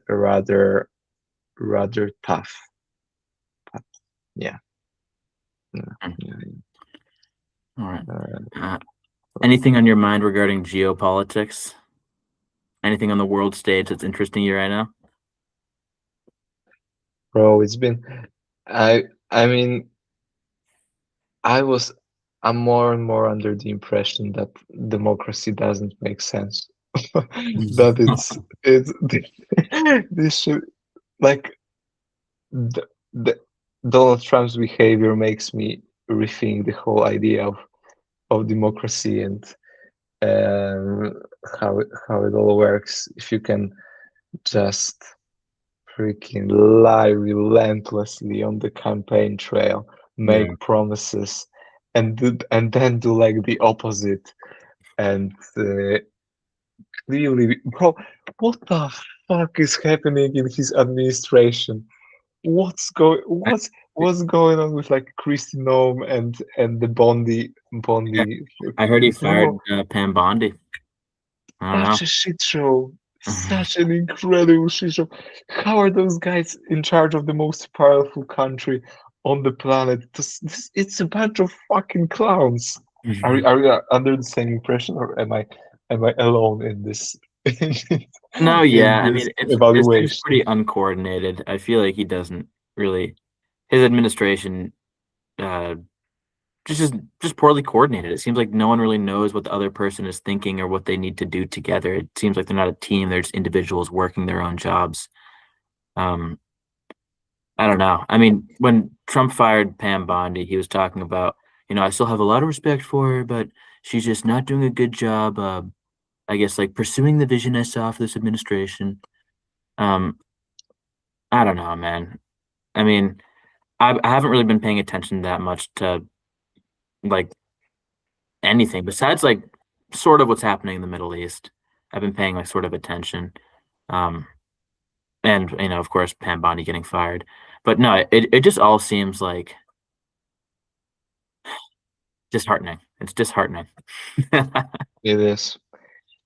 rather tough. But yeah, yeah,
Mm.
yeah,
All right.
uh,
Uh, Anything on your mind regarding geopolitics? Anything on the world stage that's interesting you right now?
bro, it's been. I mean, I was. I'm more and more under the impression that democracy doesn't make sense. that it's this should like the, the Donald Trump's behavior makes me rethink the whole idea of democracy and how it all works. If you can just freaking lie relentlessly on the campaign trail,
Yeah.
make promises, and then do like the opposite. And clearly, bro, what the fuck is happening in his administration?
I,
What's going on with like Kristi Noem and the Bondi
I heard he
freaking
fired
bro?
Pam Bondi. I don't know.
Such a shit show. Such an incredible shit show. How are those guys in charge of the most powerful country on the planet? It's a bunch of fucking clowns. Are you under the same impression, or am I alone in this
No,
in
yeah. I
this
mean, it seems
evaluation?
pretty uncoordinated. I feel like he doesn't really his administration uh just poorly coordinated. It seems like no one really knows what the other person is thinking or what they need to do together. It seems like they're not a team, they're just individuals working their own jobs. Um, I don't know. I mean, when Trump fired Pam Bondi, he was talking about, I still have a lot of respect for her, but she's just not doing a good job, I guess, like pursuing the vision I saw for this administration. Um, I don't know, man. I mean, I haven't really been paying attention that much to like anything besides like sort of what's happening in the Middle East. I've been paying like sort of attention. Um, and of course, Pam Bondi getting fired. But no, it just all seems like disheartening. It's disheartening.
It is.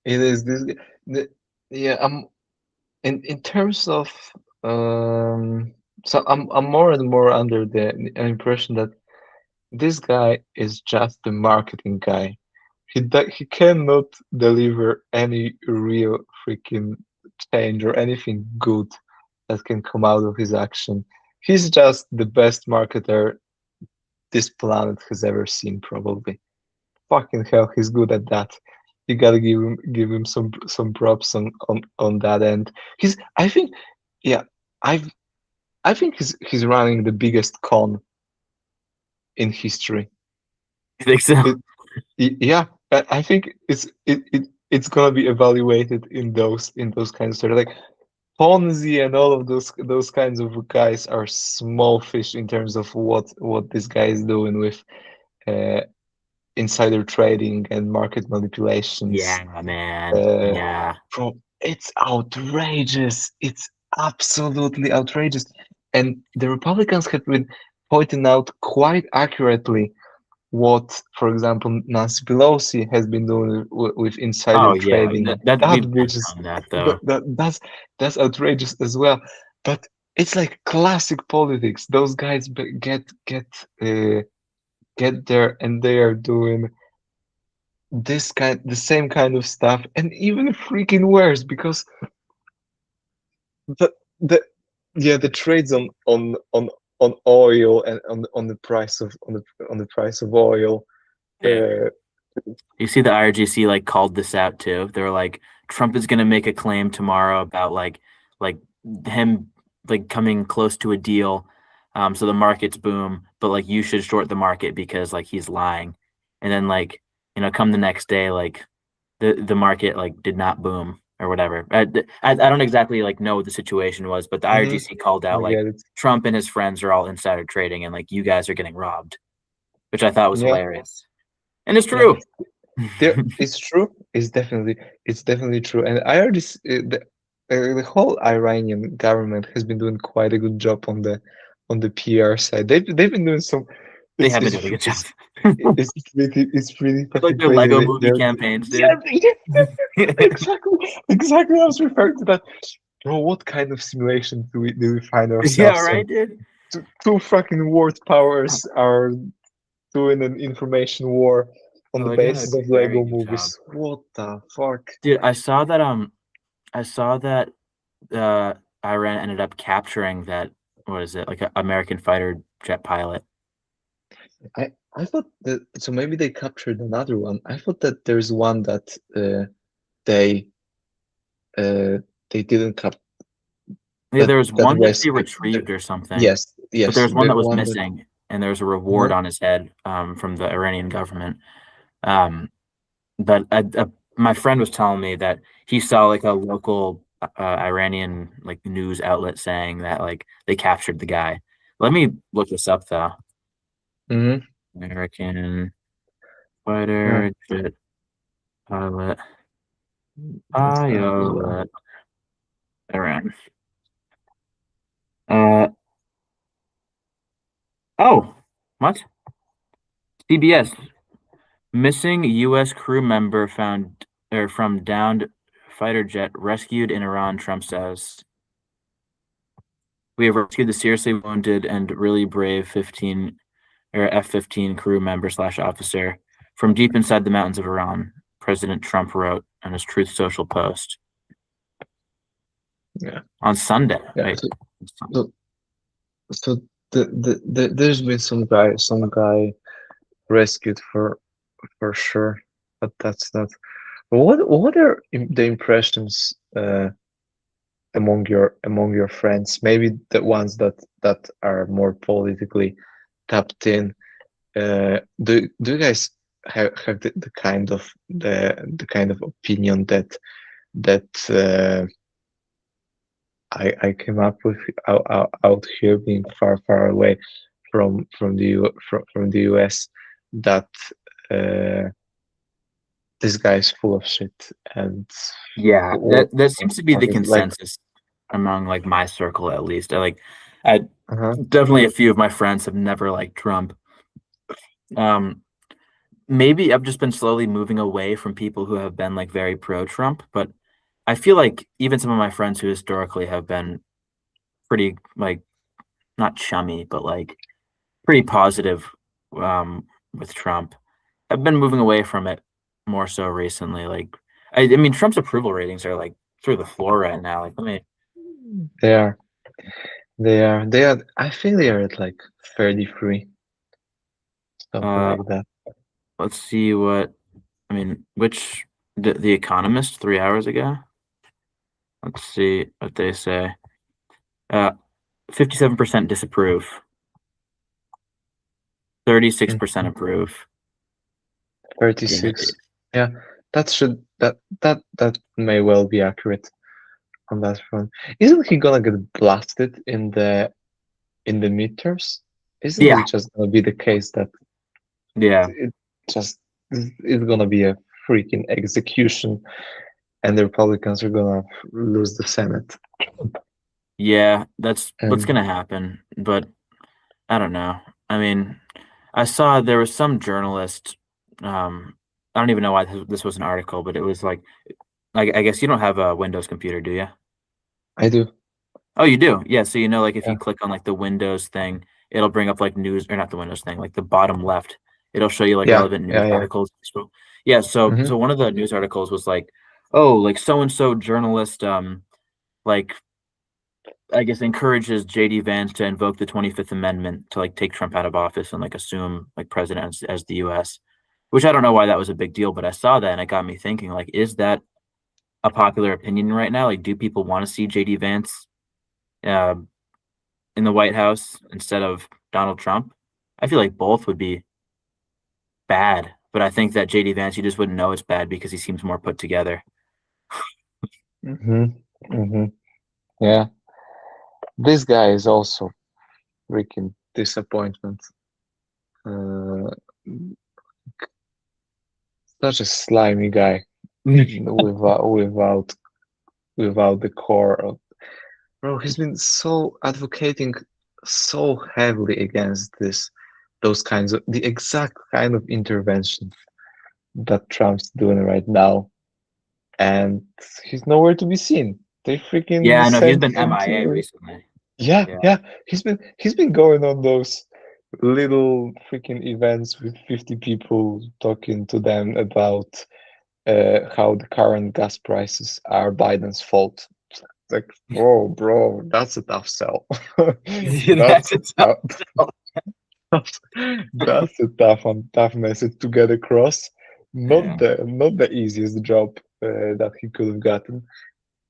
It is this. The, yeah. In terms of um. So I'm more and more under the impression that this guy is just the marketing guy. He cannot deliver any real freaking change or anything good that can come out of his action. He's just the best marketer this planet has ever seen, probably. Fucking hell, he's good at that. You gotta give him some props on that end. I think yeah, I I think he's running the biggest con in history.
You think so?
It, yeah, I think it's gonna be evaluated in those kinds of like Ponzi and all of those kinds of guys are small fish in terms of what this guy is doing with uh, insider trading and market manipulations.
Yeah, man.
Uh,
Yeah.
bro, it's outrageous. It's absolutely outrageous. And the Republicans have been pointing out quite accurately what, for example, Nancy Pelosi has been doing with insider
Oh yeah.
trading.
That
That
we've
which
touched
is
on that though.
that's outrageous as well. But it's like classic politics. Those guys uh, get there and they are doing the same kind of stuff, and even freaking worse because the yeah the trades on oil and on the price of on the price of oil.
Yeah.
Uh,
You see the IRGC like called this out too. They're like, Trump is gonna make a claim tomorrow about like him like coming close to a deal. So the markets boom, but like you should short the market because like he's lying. And then like, come the next day, like the market like did not boom or whatever. I don't exactly like know what the situation was, but the
mhm,
IRGC called
I
out like
get it.
Trump and his friends are all insider trading and like you guys are getting robbed, which I thought was
Yeah,
hilarious. And it's
yeah.
true.
There, it's true. It's definitely true. And I already the whole Iranian government has been doing quite a good job on the PR side. They've been doing some.
They have been doing a good job.
It's really
Like
fucking
their
crazy.
Lego movie campaigns,
Yeah,
dude.
yeah, exactly. I was referring to that. Bro, what kind of simulation do we find
Yeah,
ourselves in?
right, dude.
Two fucking world powers are doing an information war on the
Oh, they're doing a
basis of
very
Lego
good job.
movies. What the fuck?
Dude, I saw that Iran ended up capturing that what is it, like an American fighter jet pilot.
I thought that so maybe they captured another one. I thought that there's one that they they didn't have
Yeah, there was
that
one that she
rescue.
retrieved or something,
Yes,
but there
yes,
was one
the
that was
one that.
missing, and there was a reward
Uh-huh.
on his head from the Iranian government. Um, but my friend was telling me that he saw like a local Iranian like news outlet saying that like they captured the guy. Let me look this up though.
Hmm.
American
Yeah,
fighter jet pilot
let's have a look.
pilot Iran. Uh oh, what? CBS missing U.S. crew member found from downed fighter jet rescued in Iran. Trump says we have rescued the seriously wounded and really brave 15 or F-15 crew member slash officer from deep inside the mountains of Iran. President Trump wrote on his Truth Social post
Yeah,
on Sunday.
yeah.
Wait,
So, so there's been some guy rescued for sure, but that's not. What are the impressions among your friends? Maybe the ones that are more politically tapped in. Do you guys have the kind of opinion that I came up with out here, being far away from the US, that uh, this guy is full of shit, and
yeah,
what
that
what
seems to be
what
the
is like.
consensus among like my circle at least. I
Uh-huh.
definitely a few of my friends have never liked Trump. Um, maybe I've just been slowly moving away from people who have been like very pro Trump, but I feel like even some of my friends who historically have been pretty like not chummy, but like pretty positive with Trump have been moving away from it more so recently. Like I mean Trump's approval ratings are like through the floor right now. Like let me
They are, they are. I think they are at like 33, something
uh
like that.
let's see what I mean which the Economist 3 hours ago. Let's see what they say. 57% disapprove, 36%
Mhm.
approve. Yeah.
36. Yeah, that may well be accurate on that front. Isn't he gonna get blasted in the midterms? Isn't
Yeah.
it just gonna be the case that
Yeah.
it just it's gonna be a freaking execution, and the Republicans are gonna lose the Senate?
Yeah. That's what's
And
gonna happen. But I don't know. I mean, I saw there was some journalist. I don't even know why this was an article, but it was like I guess you don't have a Windows computer, do you?
I do.
Oh, you do. Yeah. So you know, like if you
Yeah,
click on like the Windows thing, it'll bring up like news or not the Windows thing, like the bottom left. It'll show you like
yeah,
relevant news
yeah, yeah.
articles. So yeah. So
Hmm.
so one of the news articles was like, oh, like so and so journalist, like I guess encourages JD Vance to invoke the 25th Amendment to like take Trump out of office and like assume like president as the US, which I don't know why that was a big deal, but I saw that and it got me thinking like, is that a popular opinion right now? Like, do people want to see JD Vance uh, in the White House instead of Donald Trump? I feel like both would be bad, but I think that JD Vance, you just wouldn't know it's bad because he seems more put together.
Hmm. Hmm. Yeah, this guy is also freaking disappointment. Uh, Such a slimy guy without the core of. Bro, he's been so advocating so heavily against those kinds of the exact kind of intervention that Trump's doing right now, and he's nowhere to be seen. They
Yeah,
freaking
I know he's
sent
been
him
MIA
to.
recently.
Yeah,
Yeah.
yeah. He's been going on those little freaking events with 50 people talking to them about how the current gas prices are Biden's fault. Like, bro, that's a tough sell.
That's
That's a
it's
tough, that's a tough message to get across. Not
yeah.
the easiest job that he could have gotten.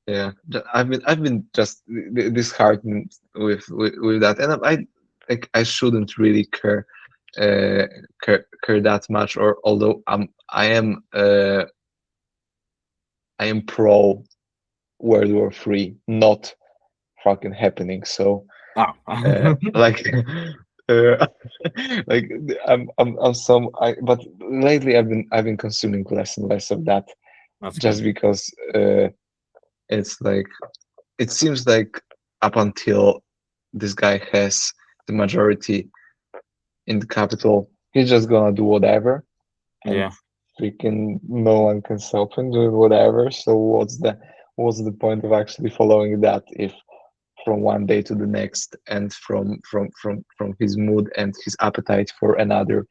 Yeah, I've been just disheartened with that, and like I shouldn't really care that much. Or although I am pro World War III, not fucking happening. So
Oh,
like uh, like I'm some but lately I've been consuming less and less of that,
that's
just
good.
because it's like it seems like up until this guy has the majority in the capital, he's just gonna do whatever, and
Yeah,
freaking no one can stop him doing whatever. So what's the point of actually following that if from one day to the next, and from his mood and his appetite for another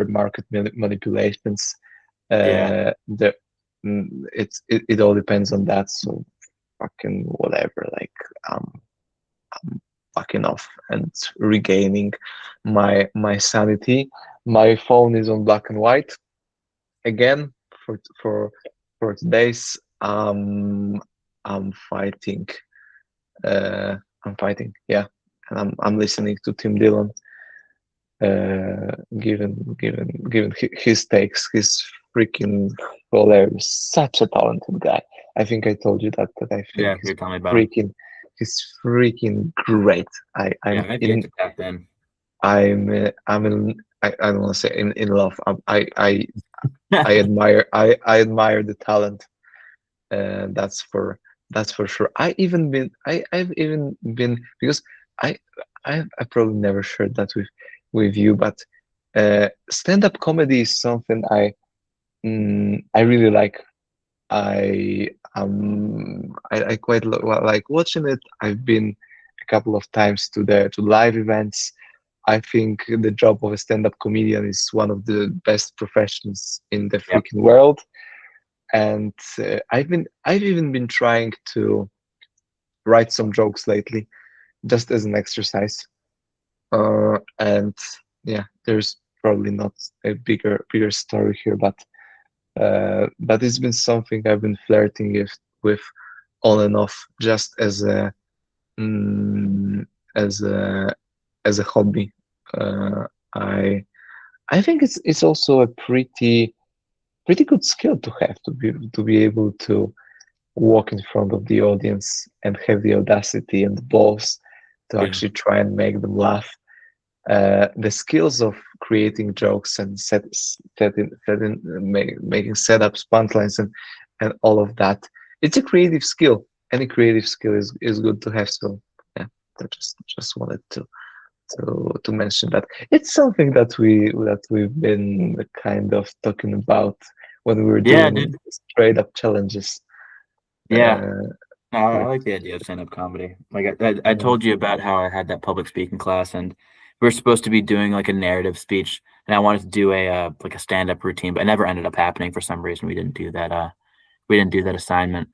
market manipulations,
yeah,
the it all depends on that. So fucking whatever, like I'm fucking off and regaining my sanity. My phone is on black and white again for for for today's. I'm fighting. I'm fighting, yeah, and I'm listening to Tim Dillon. Given his takes, he's freaking hilarious. Such a talented guy. I think I told you that I think
yeah. You're telling me about him.
freaking he's freaking great.
Yeah, I've yet to tap in.
I'm in. I don't want to say in love. I admire the talent. That's for sure. I've even been, because I I probably never shared that with you, but stand-up comedy is something I really like. I quite like watching it. I've been a couple of times to live events. I think the job of a stand-up comedian is one of the best professions in the
Yep.
freaking world. And I've even been trying to write some jokes lately, just as an exercise. And yeah, there's probably not a bigger story here, but it's been something I've been flirting with on and off, just mm, as a as a hobby. Uh, I I think it's also a pretty good skill to have, to be able to walk in front of the audience and have the audacity and the balls to
Yeah,
actually try and make them laugh. The skills of creating jokes and making setups, punchlines, and all of that. It's a creative skill. Any creative skill is good to have. So yeah, I just wanted to mention that. It's something that we've been kind of talking about when we were
yeah,
doing
dude.
straight up challenges.
Yeah.
Uh,
No, I
with
like the idea of stand-up comedy. Like I
uh,
told you about how I had that public speaking class, and we are supposed to be doing like a narrative speech, and I wanted to do a like a stand-up routine, but it never ended up happening for some reason. We didn't do that assignment.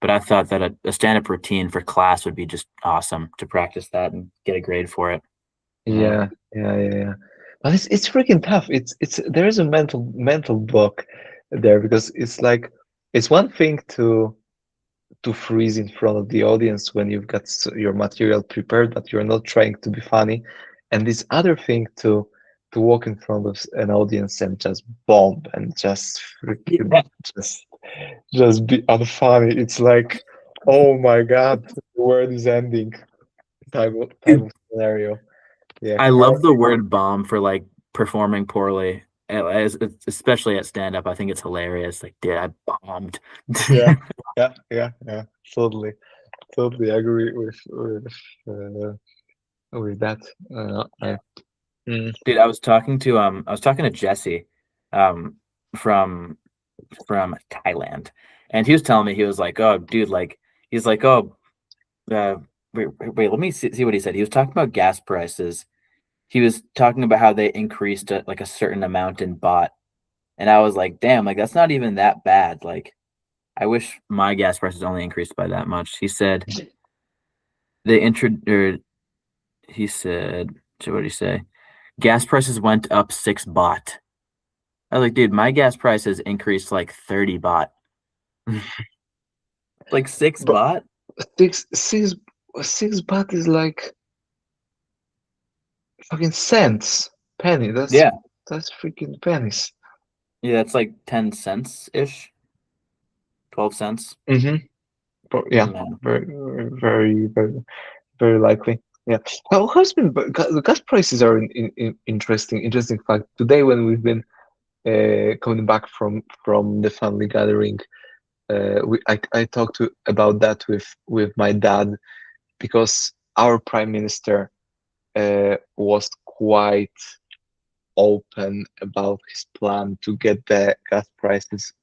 But I thought that a stand-up routine for class would be just awesome to practice that and get a grade for it. Uh,
yeah. But it's freaking tough. It's there is a mental block there, because it's like it's one thing to freeze in front of the audience when you've got your material prepared, but you're not trying to be funny, and this other thing to walk in front of an audience and just bomb and just freaking
yeah.
just be unfunny. It's like, oh my god, the world is ending type of scenario. Yeah,
I
how
love the word bomb for like performing poorly, especially at stand-up. I think it's hilarious. Like, dude, I bombed.
yeah, yeah. Totally agree with that.
Yeah.
Mm,
Dude, I was talking to Jesse um from Thailand, and he was telling me, he was like, "Oh, dude, like he's like, oh, uh wait, let me see what he said." He was talking about gas prices. He was talking about how they increased like a certain amount in bot, and I was like, "Damn, like that's not even that bad. Like I wish my gas prices only increased by that much." He said they intro or he said, so what did he say? Gas prices went up 6 baht. I was like, dude, my gas prices increased like 30 baht. Like six
But
baht?
six six 6 baht is like fucking cents. Penny.
Yeah.
That's freaking pennies.
Yeah, it's like 10 cents ish, 12 cents.
Mm-hmm. But yeah,
Man.
very, very, very, very likely. Yeah. How's been? But the gas prices are interesting fact. Today, when we've been coming back from the family gathering, I talked about that with my dad because our prime minister was quite open about his plan to get the gas prices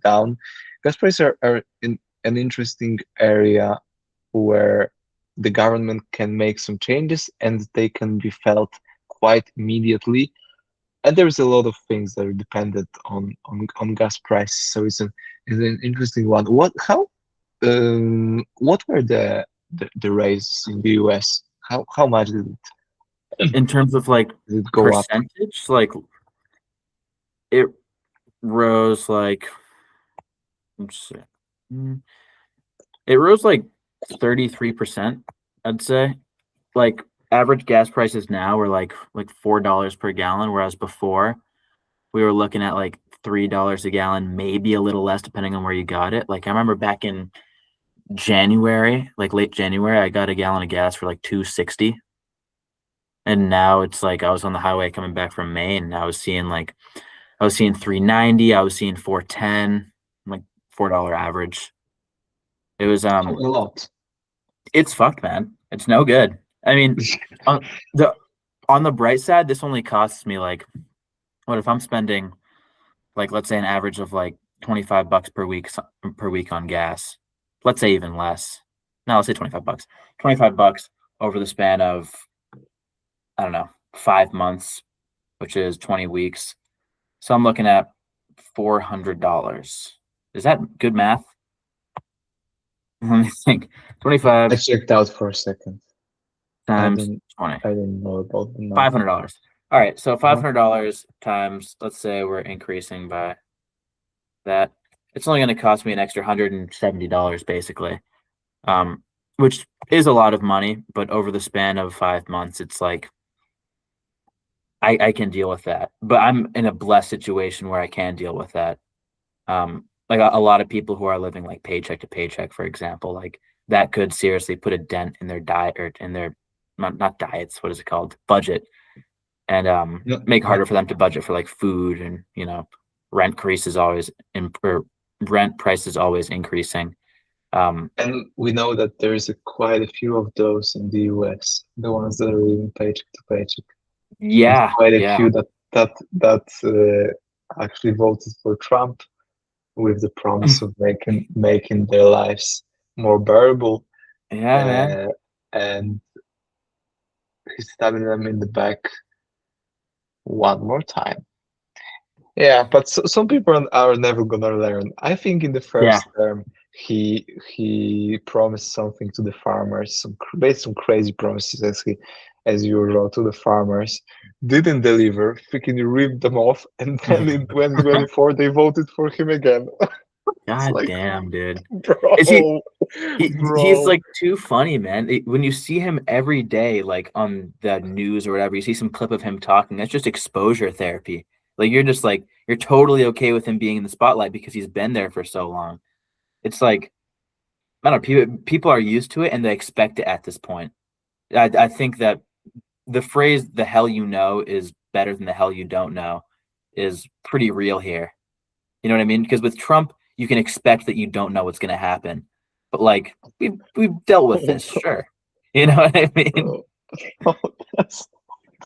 down. Gas prices are in an interesting area where the government can make some changes and they can be felt quite immediately. And there's a lot of things that are dependent on gas prices. So it's an interesting one. What were the raises in the US? How much
In terms of like
did it go up?
percentage, like it rose like, let's see. Mm, it rose like 33%, I'd say. Like average gas prices now are like $4 per gallon, whereas before we were looking at like $3 a gallon, maybe a little less depending on where you got it. Like I remember back in January, like late January, I got a gallon of gas for like 260. And now it's like I was on the highway coming back from Maine and I was seeing 390, I was seeing 410, like $4 average. It was
Oh, a lot.
it's fucked, man. It's no good. I mean, on the on the bright side, this only costs me like what if I'm spending like let's say an average of like 25 bucks per week on gas. Let's say even less. No, let's say 25 bucks. 25 bucks over the span of I don't know, 5 months, which is 20 weeks. So I'm looking at $400. Is that good math? Let me think.
I
25
checked out for a second. I
times
didn't
20.
I didn't know about the number.
$500. All right, so
Uh-huh.
$500 times, let's say we're increasing by that. It's only going to cost me an extra $170 basically, um, which is a lot of money. But over the span of 5 months, it's like I can deal with that. But I'm in a blessed situation where I can deal with that. Like a lot of people who are living like paycheck to paycheck, for example, like that could seriously put a dent in their diet or in their not diets. What is it called? Budget and
No,
make
yeah.
harder for them to budget for like food and rent increase is always or rent price is always increasing.
And we know that there's quite a few of those in the US, the ones that are living paycheck to paycheck, and
Yeah,
quite a
yeah,
few that actually voted for Trump with the promise of making their lives more bearable,
yeah, man.
uh, and he's stabbing them in the back one more time. Yeah, but some people are never gonna learn. I think in the
Yeah,
first term, he promised something to the farmers, made some crazy promises as usual to the farmers. Didn't deliver, freaking ripped them off, and then in 2024 they voted for him again. It's
god
like,
damn, dude. Is he?
bro,
He's
bro.
like too funny, man. When you see him every day, like on the news or whatever, you see some clip of him talking. That's just exposure therapy. Like you're just like you're totally okay with him being in the spotlight because he's been there for so long. It's like I don't know. People are used to it and they expect it at this point. I think that the phrase "the hell you know" is better than "the hell you don't know" is pretty real here. You know what I mean? Because with Trump, you can expect that you don't know what's going to happen, but like we've dealt with this, sure. You know what I mean?
Bro. That's-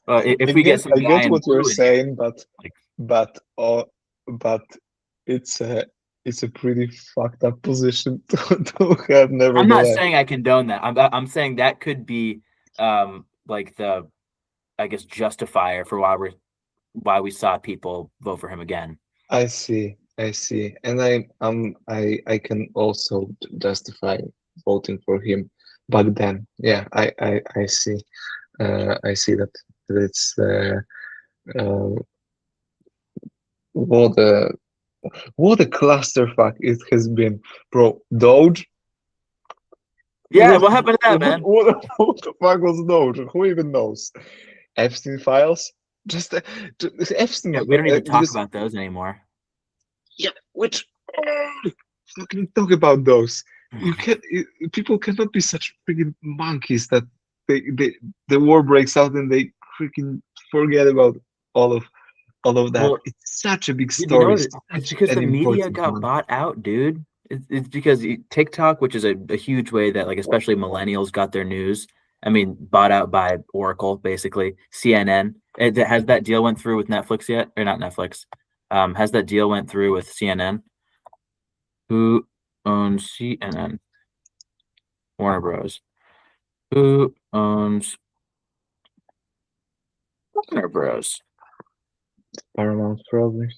If we get some
I
guy
get
in
what you're
blue in here,
saying,
like
but uh, but it's a pretty fucked up position to have,
I'm not
nevertheless.
saying I condone that. I'm saying that could be like the I guess justifier for why we saw people vote for him again.
I see, and I can also justify voting for him back then. Yeah, I see that it's uh, what What a clusterfuck it has been, bro. Doge.
Yeah, what happened to that, man?
What the fuck was Doge? Who even knows? Epstein files. Just, Epstein,
Yeah, we don't even talk
because
about those anymore.
yeah, which fucking talk about those. You can't. People cannot be such freaking monkeys that they the war breaks out and they freaking forget about all of all of that.
Well,
It's such a big
dude, you know
story,
what? It's
such
because
an
the media
important
got
one.
bought out, dude. It's because TikTok, which is a huge way that like especially millennials got their news. I mean, bought out by Oracle, basically. CNN. Has that deal went through with Netflix yet? Or not Netflix? Has that deal went through with CNN? Who owns CNN? Warner Bros. Who owns Warner Bros?
Paramount probably.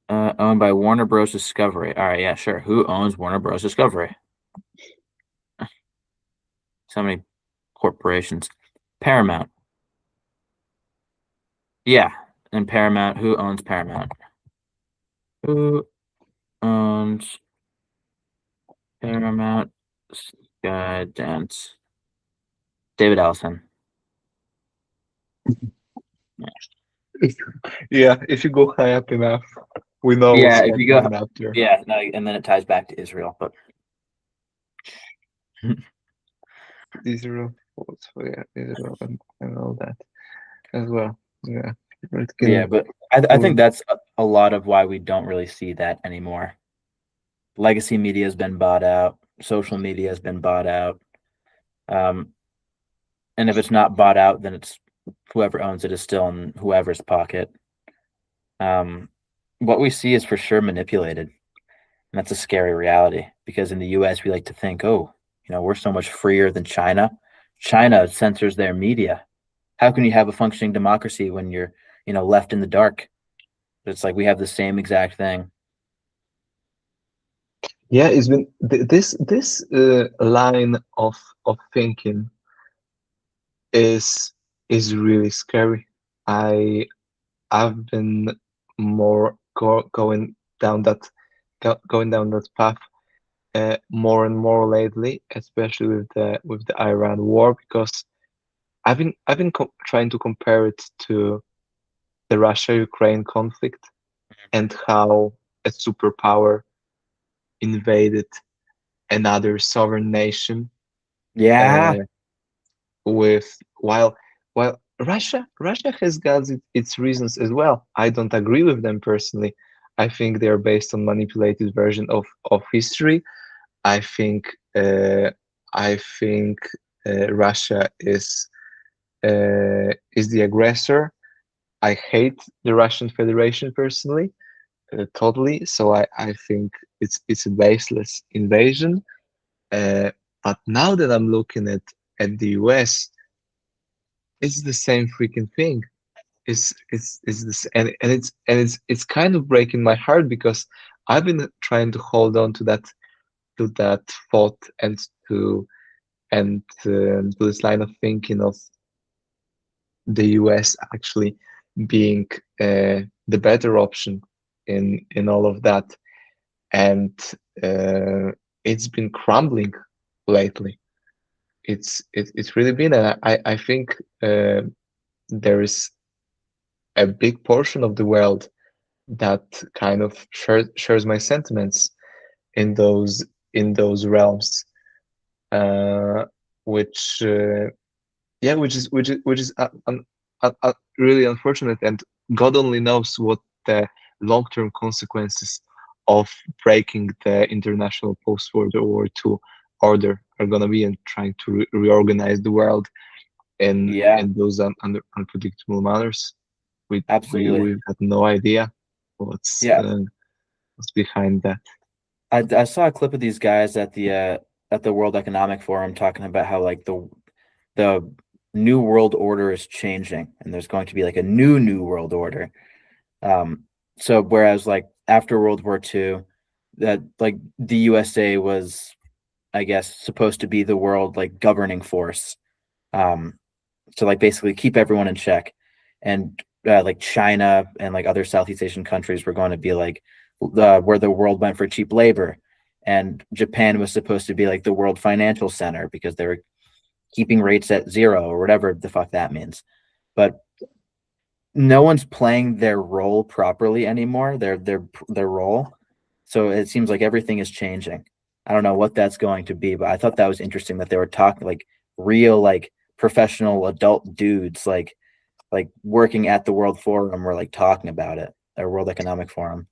Owned by Warner Bros. Discovery. All right, yeah, sure. Who owns Warner Bros. Discovery? So many corporations. Paramount. Yeah, and Paramount. Who owns Paramount? Who owns Paramount? Skydance. David Ellison.
Yeah, if you go high up enough, we know what's
Yeah, if you go,
happening after
yeah, no, and then it ties back to Israel. But
Israel. So yeah, Israel and all that as well. Yeah, it
yeah,
can.
but I think that's a lot of why we don't really see that anymore. Legacy media has been bought out. Social media has been bought out. Um, and if it's not bought out, then it's whoever owns it is still in whoever's pocket. Um, what we see is for sure manipulated. And that's a scary reality because in the US, we like to think, oh, we're so much freer than China. China censors their media. How can you have a functioning democracy when you're, left in the dark? It's like we have the same exact thing.
Yeah, it's been this line of thinking is is really scary. I I've been more going down that going down that path more and more lately, especially with the Iran war, because I've been trying to compare it to the Russia-Ukraine conflict and how a superpower invaded another sovereign nation
Yeah.
uh, with while Russia has got its reasons as well. I don't agree with them personally. I think they're based on manipulated version of history. I think uh, I think Russia is the aggressor. I hate the Russian Federation personally, totally. So I think it's a baseless invasion. Uh, but now that I'm looking at the US, it's the same freaking thing. It's this and it's kind of breaking my heart because I've been trying to hold on to that thought and to this line of thinking of the US actually being the better option in all of that, and uh, it's been crumbling lately. It's really been, and I think there is a big portion of the world that kind of shares my sentiments in those realms, uh, which yeah, which is really unfortunate, and God only knows what the long-term consequences of breaking the international post-World War II order are gonna be, and trying to reorganize the world
Yeah,
in those unpredictable manners.
absolutely.
We've got no idea what's
Yeah.
what's behind that.
I saw a clip of these guys at the World Economic Forum talking about how like the new world order is changing and there's going to be like a new world order. Um, so whereas like after World War II, that like the USA was, I guess, supposed to be the world like governing force. Um, to like basically keep everyone in check. And like China and like other Southeast Asian countries were going to be like where the world went for cheap labor, and Japan was supposed to be like the world financial center because they were keeping rates at zero or whatever the fuck that means. But no one's playing their role properly anymore. Their role. So it seems like everything is changing. I don't know what that's going to be, but I thought that was interesting that they were talking like real like professional adult dudes like working at the World Forum were like talking about it, or World Economic Forum,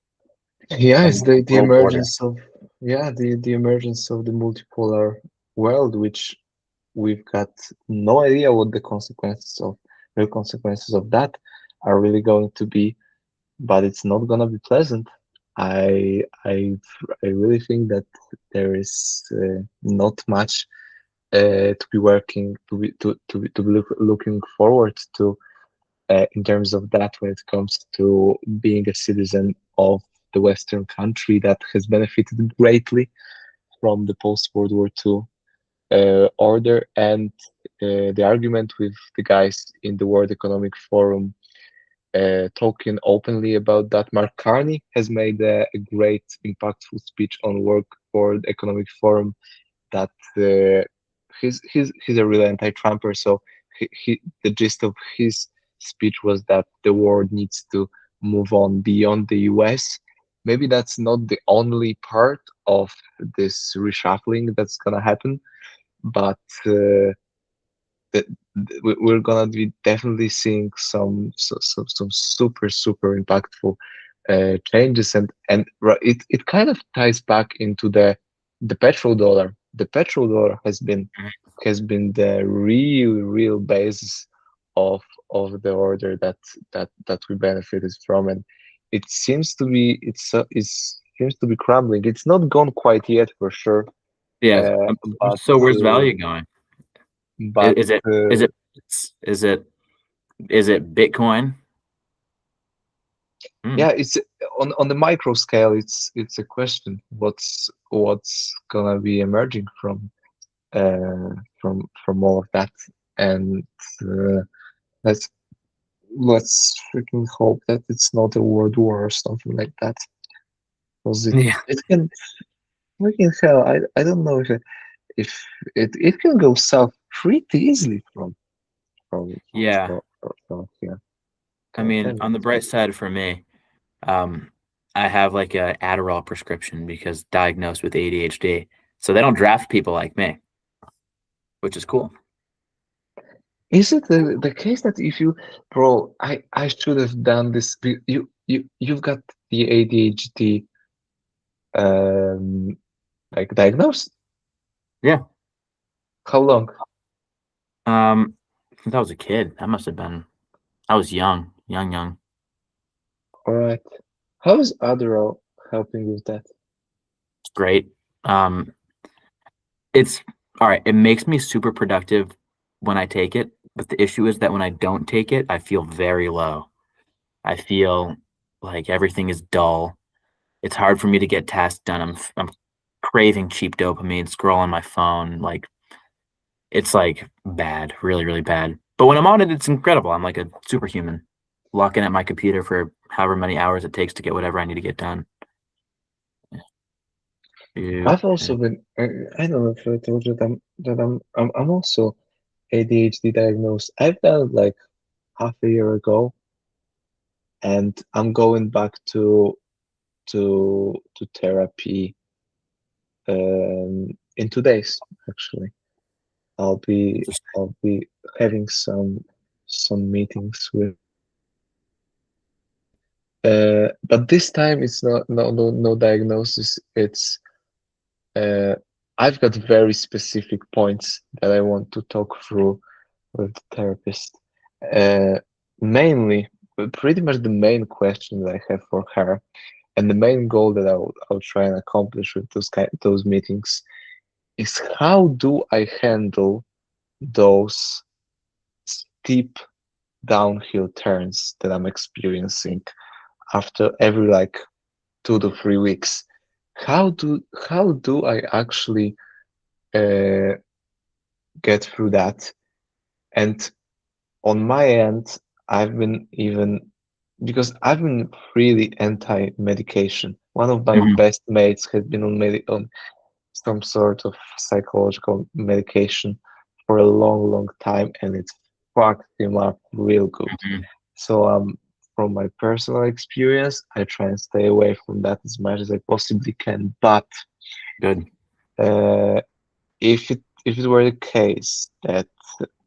Yeah,
a
it's the
world order.
emergence of the emergence of the multipolar world, which we've got no idea what the real consequences of that are really going to be, but it's not gonna be pleasant. I I I really think that there is not much to be working to be looking forward to in terms of that when it comes to being a citizen of the Western country that has benefited greatly from the post World War II order. And the argument with the guys in the World Economic Forum talking openly about that. Mark Carney has made a great, impactful speech on World Economic Forum that he's a real anti-Trumper. So the gist of his speech was that the world needs to move on beyond the US. Maybe that's not the only part of this reshuffling that's gonna happen, but that we're gonna be definitely seeing some super impactful changes, and it kind of ties back into the petrol dollar. The petrol dollar has been the real basis of of the order that we benefited from, and it seems to be it seems to be crumbling. It's not gone quite yet for sure,
Yeah.
uh, but
So where's
uh,
value going?
but
Is it is
uh,
it is it is it Bitcoin? Hmm.
yeah, it's on the micro scale. It's a question. What's gonna be emerging from all of that, and uh, let's let's freaking hope that it's not a world war or something like that, because
Yeah.
it can freaking hell. I don't know if it can go south pretty easily
Yeah.
from here.
I
Can
mean,
can
on the bright side for me, um, I have like a Adderall prescription because diagnosed with ADHD. So they don't draft people like me, which is cool.
Is it the case that if you, bro, I should have done this. You've got the ADHD um like diagnosed?
Yeah.
How long?
Since I was a kid, that must have been I was young.
All right. How is Adderall helping with that?
It's great. Um, it's all right. It makes me super productive when I take it, but the issue is that when I don't take it, I feel very low. I feel like everything is dull. It's hard for me to get tasks done. I'm craving cheap dopamine, scrolling my phone. Like it's like bad, really bad. But when I'm on it, it's incredible. I'm like a superhuman, locking at my computer for however many hours it takes to get whatever I need to get done. Yeah.
I've also been. I don't know if I told you that I'm also ADHD diagnosed. I've done it like half a year ago, and I'm going back to therapy in 2 days actually. I'll be I'll be having some meetings with but this time it's not no diagnosis. It's uh I've got very specific points that I want to talk through with the therapist. Uh Mainly, pretty much the main question that I have for her and the main goal that I'll try and accomplish with those meetings is how do I handle those steep downhill turns that I'm experiencing after every like 2 to 3 weeks. How do I actually uh, get through that? And on my end, I've been even because I've been really anti-medication. One of my
Hmm.
best mates has been on some sort of psychological medication for a long, long time, and it's fucked him up real good.
Hmm.
So, from my personal experience, I try and stay away from that as much as I possibly can. But
Good.
uh, if it were the case that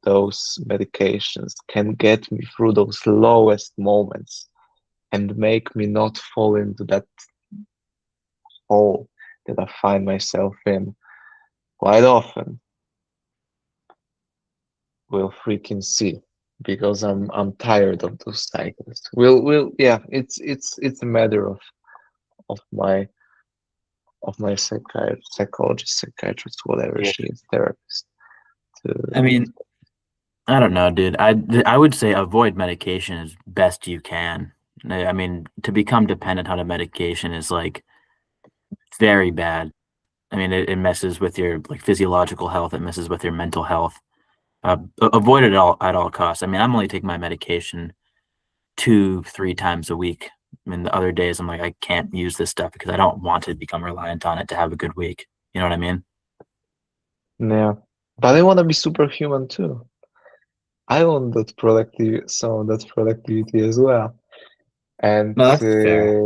those medications can get me through those lowest moments and make me not fall into that hole that I find myself in quite often, we'll freaking see. Because I'm tired of those cycles. We'll yeah, it's a matter of my psychologist, psychiatrist, whatever
Yeah.
she is, therapist.
I
To
mean, I don't know, dude. I would say avoid medication as best you can. I mean, to become dependent on a medication is like very bad. I mean, it messes with your like physiological health. It messes with your mental health. Avoid it all at all costs. I mean, I'm only taking my medication 2, 3 times a week. I mean, the other days I'm like, I can't use this stuff because I don't want to become reliant on it to have a good week. You know what I mean?
yeah, but I want to be superhuman too. I want that productive some of that productivity as well. And
No, that's fair.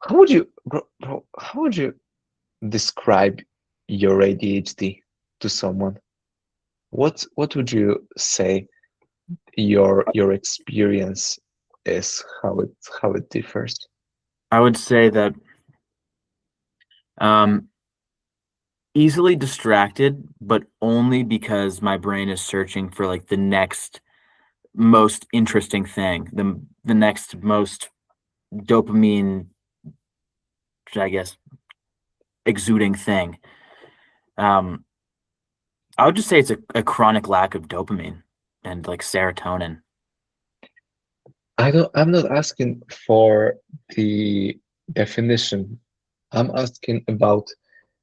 how would you describe your ADHD to someone? What would you say your experience is, how it differs?
I would say that um, easily distracted, but only because my brain is searching for like the next most interesting thing, the next most dopamine, I guess, exuding thing. Um, I would just say it's a chronic lack of dopamine and like serotonin.
I'm not asking for the definition. I'm asking about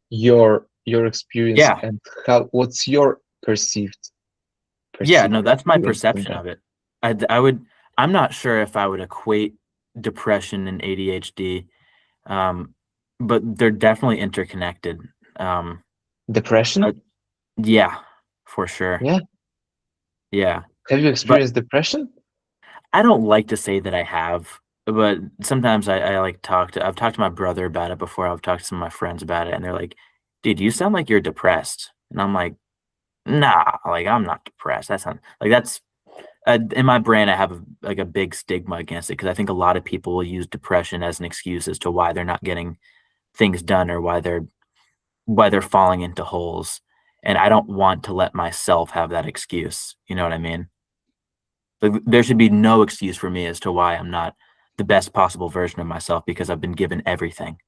your experience
Yeah,
and what's your
yeah,
perceived
no, that's my
experience in
perception
that.
of it. I would. I'm not sure if I would equate depression and ADHD, um, but they're definitely interconnected. Um, uh,
Depression?
yeah, for sure.
Yeah.
Yeah,
Have you
but
experienced depression?
I don't like to say that I have, but sometimes I like I've talked to my brother about it before. I've talked to some of my friends about it, and they're like, "Dude, you sound like you're depressed." And I'm like, "Nah, like I'm not depressed. That's not like that's." In my brain, I have like a big stigma against it because I think a lot of people will use depression as an excuse as to why they're not getting things done or why they're falling into holes. And I don't want to let myself have that excuse. You know what I mean? Like, there should be no excuse for me as to why I'm not the best possible version of myself because I've been given everything,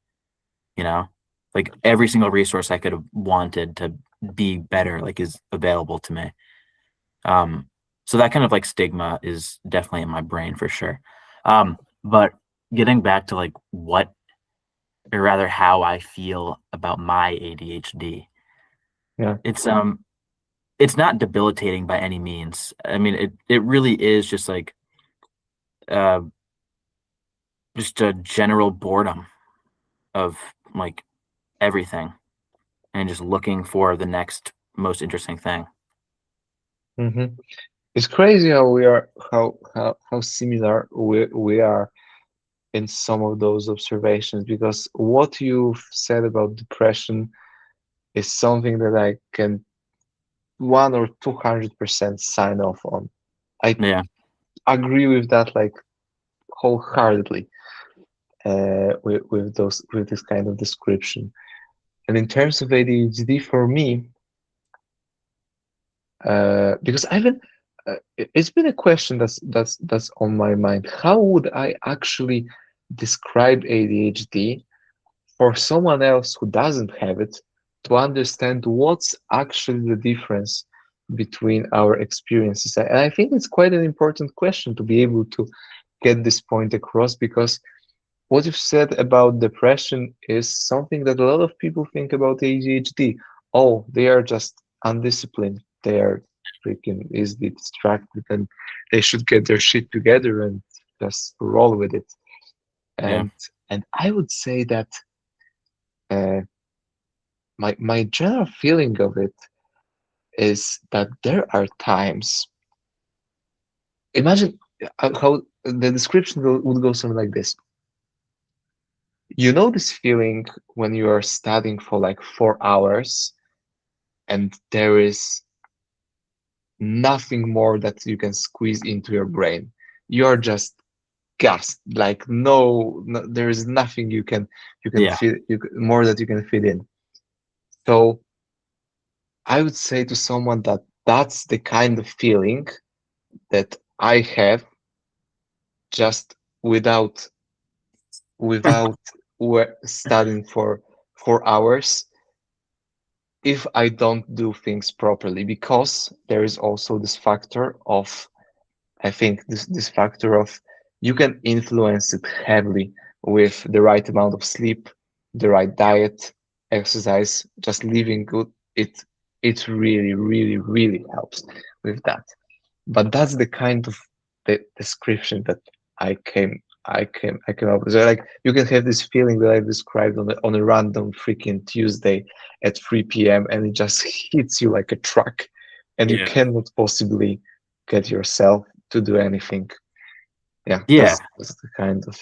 you know? Like every single resource I could have wanted to be better, like is available to me. Um, so that kind of like stigma is definitely in my brain for sure. But getting back to like what or rather how I feel about my ADHD,
Yeah.
it's it's not debilitating by any means. I mean it really is uh just a general boredom of like everything and just looking for the next most interesting thing.
hmm It's crazy how we are how similar we are in some of those observations because what you've said about depression is something that I can 1 or 200% sign off on. I
Yeah.
agree with that like wholeheartedly with this kind of description. And in terms of ADHD, for me, because it's been a question that's on my mind. How would I actually describe ADHD for someone else who doesn't have it to understand what's actually the difference between our experiences? And I think it's quite an important question to be able to get this point across because what you've said about depression is something that a lot of people think about ADHD. Oh, they are just undisciplined. They are freaking easily distracted, and they should get their shit together and just roll with it.
Yeah.
And I would say that uh, my general feeling of it is that there are times. Imagine how the description would go something like this. You know this feeling when you are studying for like 4 hours and there is nothing more that you can squeeze into your brain. You are just gassed, like no, there is nothing you can
Yeah.
fit more that you can fit in. So I would say to someone that that's the kind of feeling that I have just without studying for 4 hours if I don't do things properly, because there is also this factor of, I think this factor of, you can influence it heavily with the right amount of sleep, the right diet, exercise, just living good. It really, really, really helps with that. But that's the kind of the description that I came up with. So like you can have this feeling that I described on a random freaking Tuesday at 3 p.m. and it just hits you like a truck, and you
Yeah.
cannot possibly get yourself to do anything. Yeah,
Yeah.
that's the kind of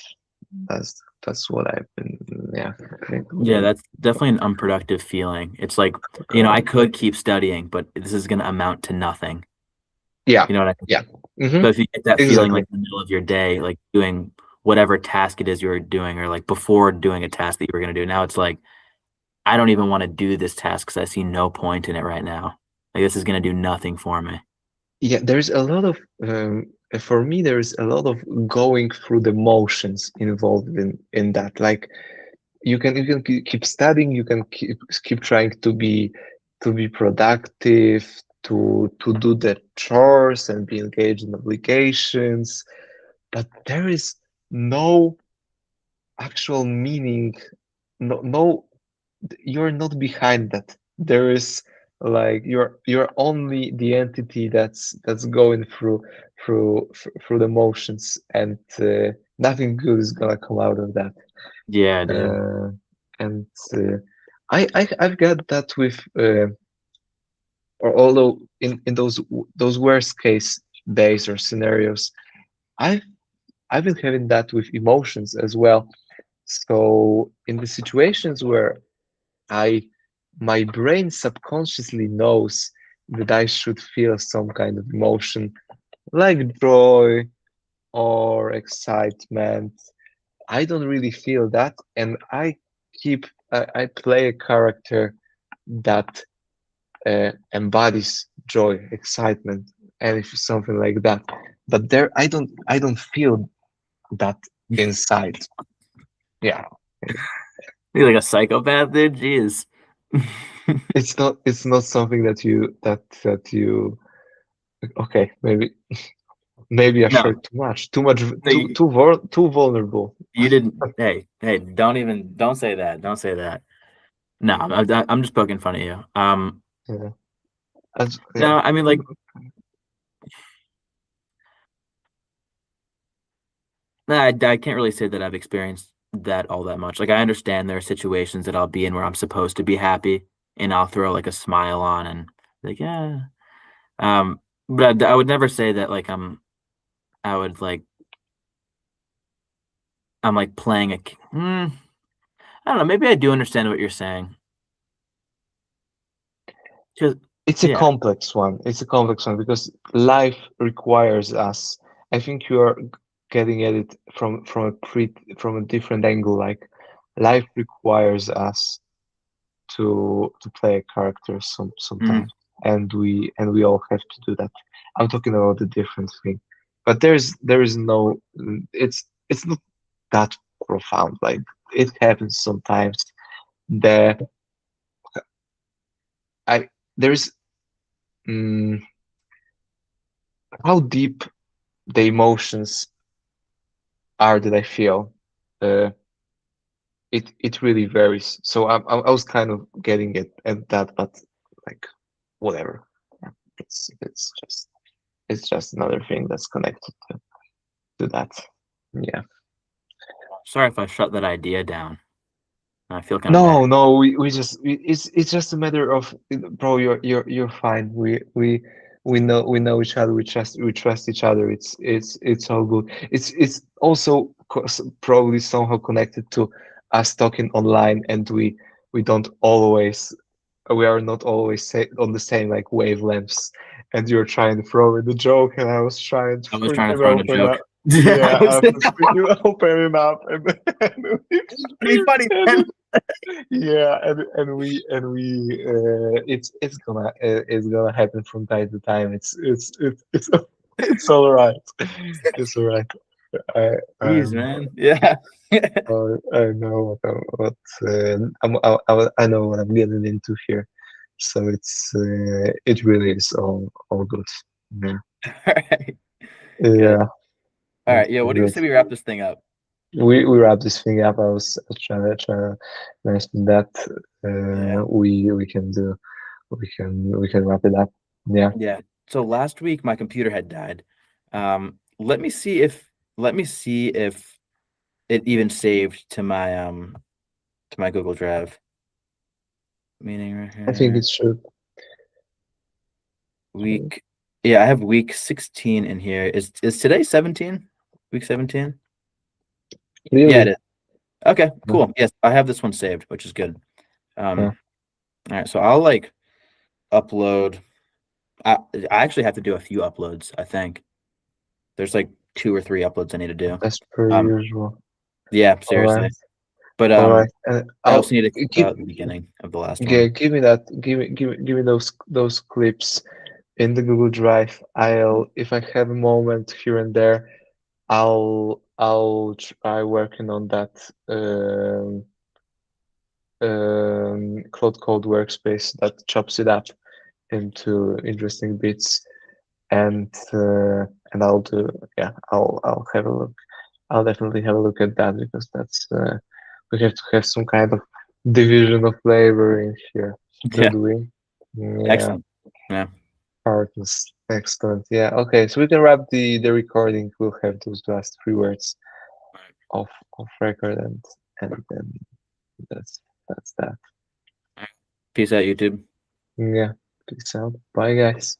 that's what I've been, yeah, I think
Yeah,
doing.
that's definitely an unproductive feeling. It's like, I
Correct.
could keep studying, but this is going to amount to nothing.
Yeah,
You know what I mean?
yeah. Hmm.
So if you get that feeling
Exactly.
like in the middle of your day, like doing whatever task it is you're doing, or like before doing a task that you were going to do, now it's like, I don't even want to do this task because I see no point in it right now. Like this is going to do nothing for me.
Yeah, there's a lot of for me there's a lot of going through the motions involved in that. Like you can keep studying, you can keep trying to be productive, to do the chores and be engaged in obligations, but there is no actual meaning, no, you're not behind that. There is, like, you're only the entity that's going through the motions, and nothing good is gonna come out of that.
Yeah, dude.
uh, and I've got that with or although in those worst case days or scenarios, I've I've been having that with emotions as well. So in the situations where I my brain subconsciously knows that I should feel some kind of emotion like joy or excitement, I don't really feel that, and I play a character that embodies joy, excitement, and if something like that. But there, I don't feel that inside. Yeah,
You're like a psychopath, dude. Jeez.
it's not something that you. Okay, maybe I
No,
shared too much,
no,
too vulnerable.
you didn't. Hey, don't say that. Don't say that. No, I'm just poking fun at you.
Yeah, yeah.
No, I mean, like, nah, I can't really say that I've experienced that all that much. Like, I understand there are situations that I'll be in where I'm supposed to be happy, and I'll throw like a smile on and like, yeah. But I would never say that like I would like I'm like playing I don't know. Maybe I do understand what you're saying. 'Cause
It's a
yeah,
complex one. It's a complex one because life requires us. I think you are getting at it from a different angle. Like life requires us to play a character
mm,
sometimes, and we all have to do that. I'm talking about a different thing, but there is no. It's not that profound. Like it happens sometimes. The I there's mm, how deep the emotions are that I feel. Uh, it really varies. So I was kind of getting it at that, but like whatever. it's just another thing that's connected to that. Yeah.
Sorry if I shut that idea down. I feel kind of bad.
No, it's just a matter of, bro, you're fine. We know each other. We trust each other. It's all good. It's also probably somehow connected to us talking online, and we don't always we are not always on the same like wavelengths. And you're trying to throw in the joke, and I was trying to
I was trying to
freaking
throw in a
open
joke.
up.
I
Yeah, I
was
was freaking opening up,
pretty funny, man.
and yeah, it's gonna happen from time to time. It's all right. It's all right. I
Jeez, man. Yeah.
I know I know what I'm getting into here. So it really is all good. Yeah.
All right. Good.
Yeah.
All right.
Okay,
Yeah. What do you
good.
say we wrap this thing up?
We wrap this thing up. I was trying to mention that
Yeah.
we can wrap it up. Yeah.
Yeah. So last week my computer had died. Let me see if it even saved to my Google Drive. Meeting right
I think
here.
it should.
Week. Yeah, I have week 16 in here. Is today 17? Week 17? Yeah, it
Really?
is. Okay,
Yeah.
cool. Yes, I have this one saved, which is good.
Yeah.
All right, so I'll like upload. I I actually have to do a few uploads, I think. There's like 2 or 3 uploads I need to do.
As per
Um,
usual.
yeah,
All right.
seriously. But
All right.
I
I'll
also need to clip
give
out the beginning of the last
yeah,
one.
give me that. Give me those clips in the Google Drive. I'll if I have a moment here and there, I'll try working on that Cloud Code workspace that chops it up into interesting bits, and I'll do yeah I'll have a look. I'll definitely have a look at that because that's we have to have some kind of division of labor in here,
Yeah,
should we? Yeah,
excellent. Yeah,
partners. Excellent. Yeah. Okay, so we can wrap the recording. We'll have those last 3 words of record, and then that's that's that.
peace out, YouTube.
Yeah. Peace out. Bye, guys.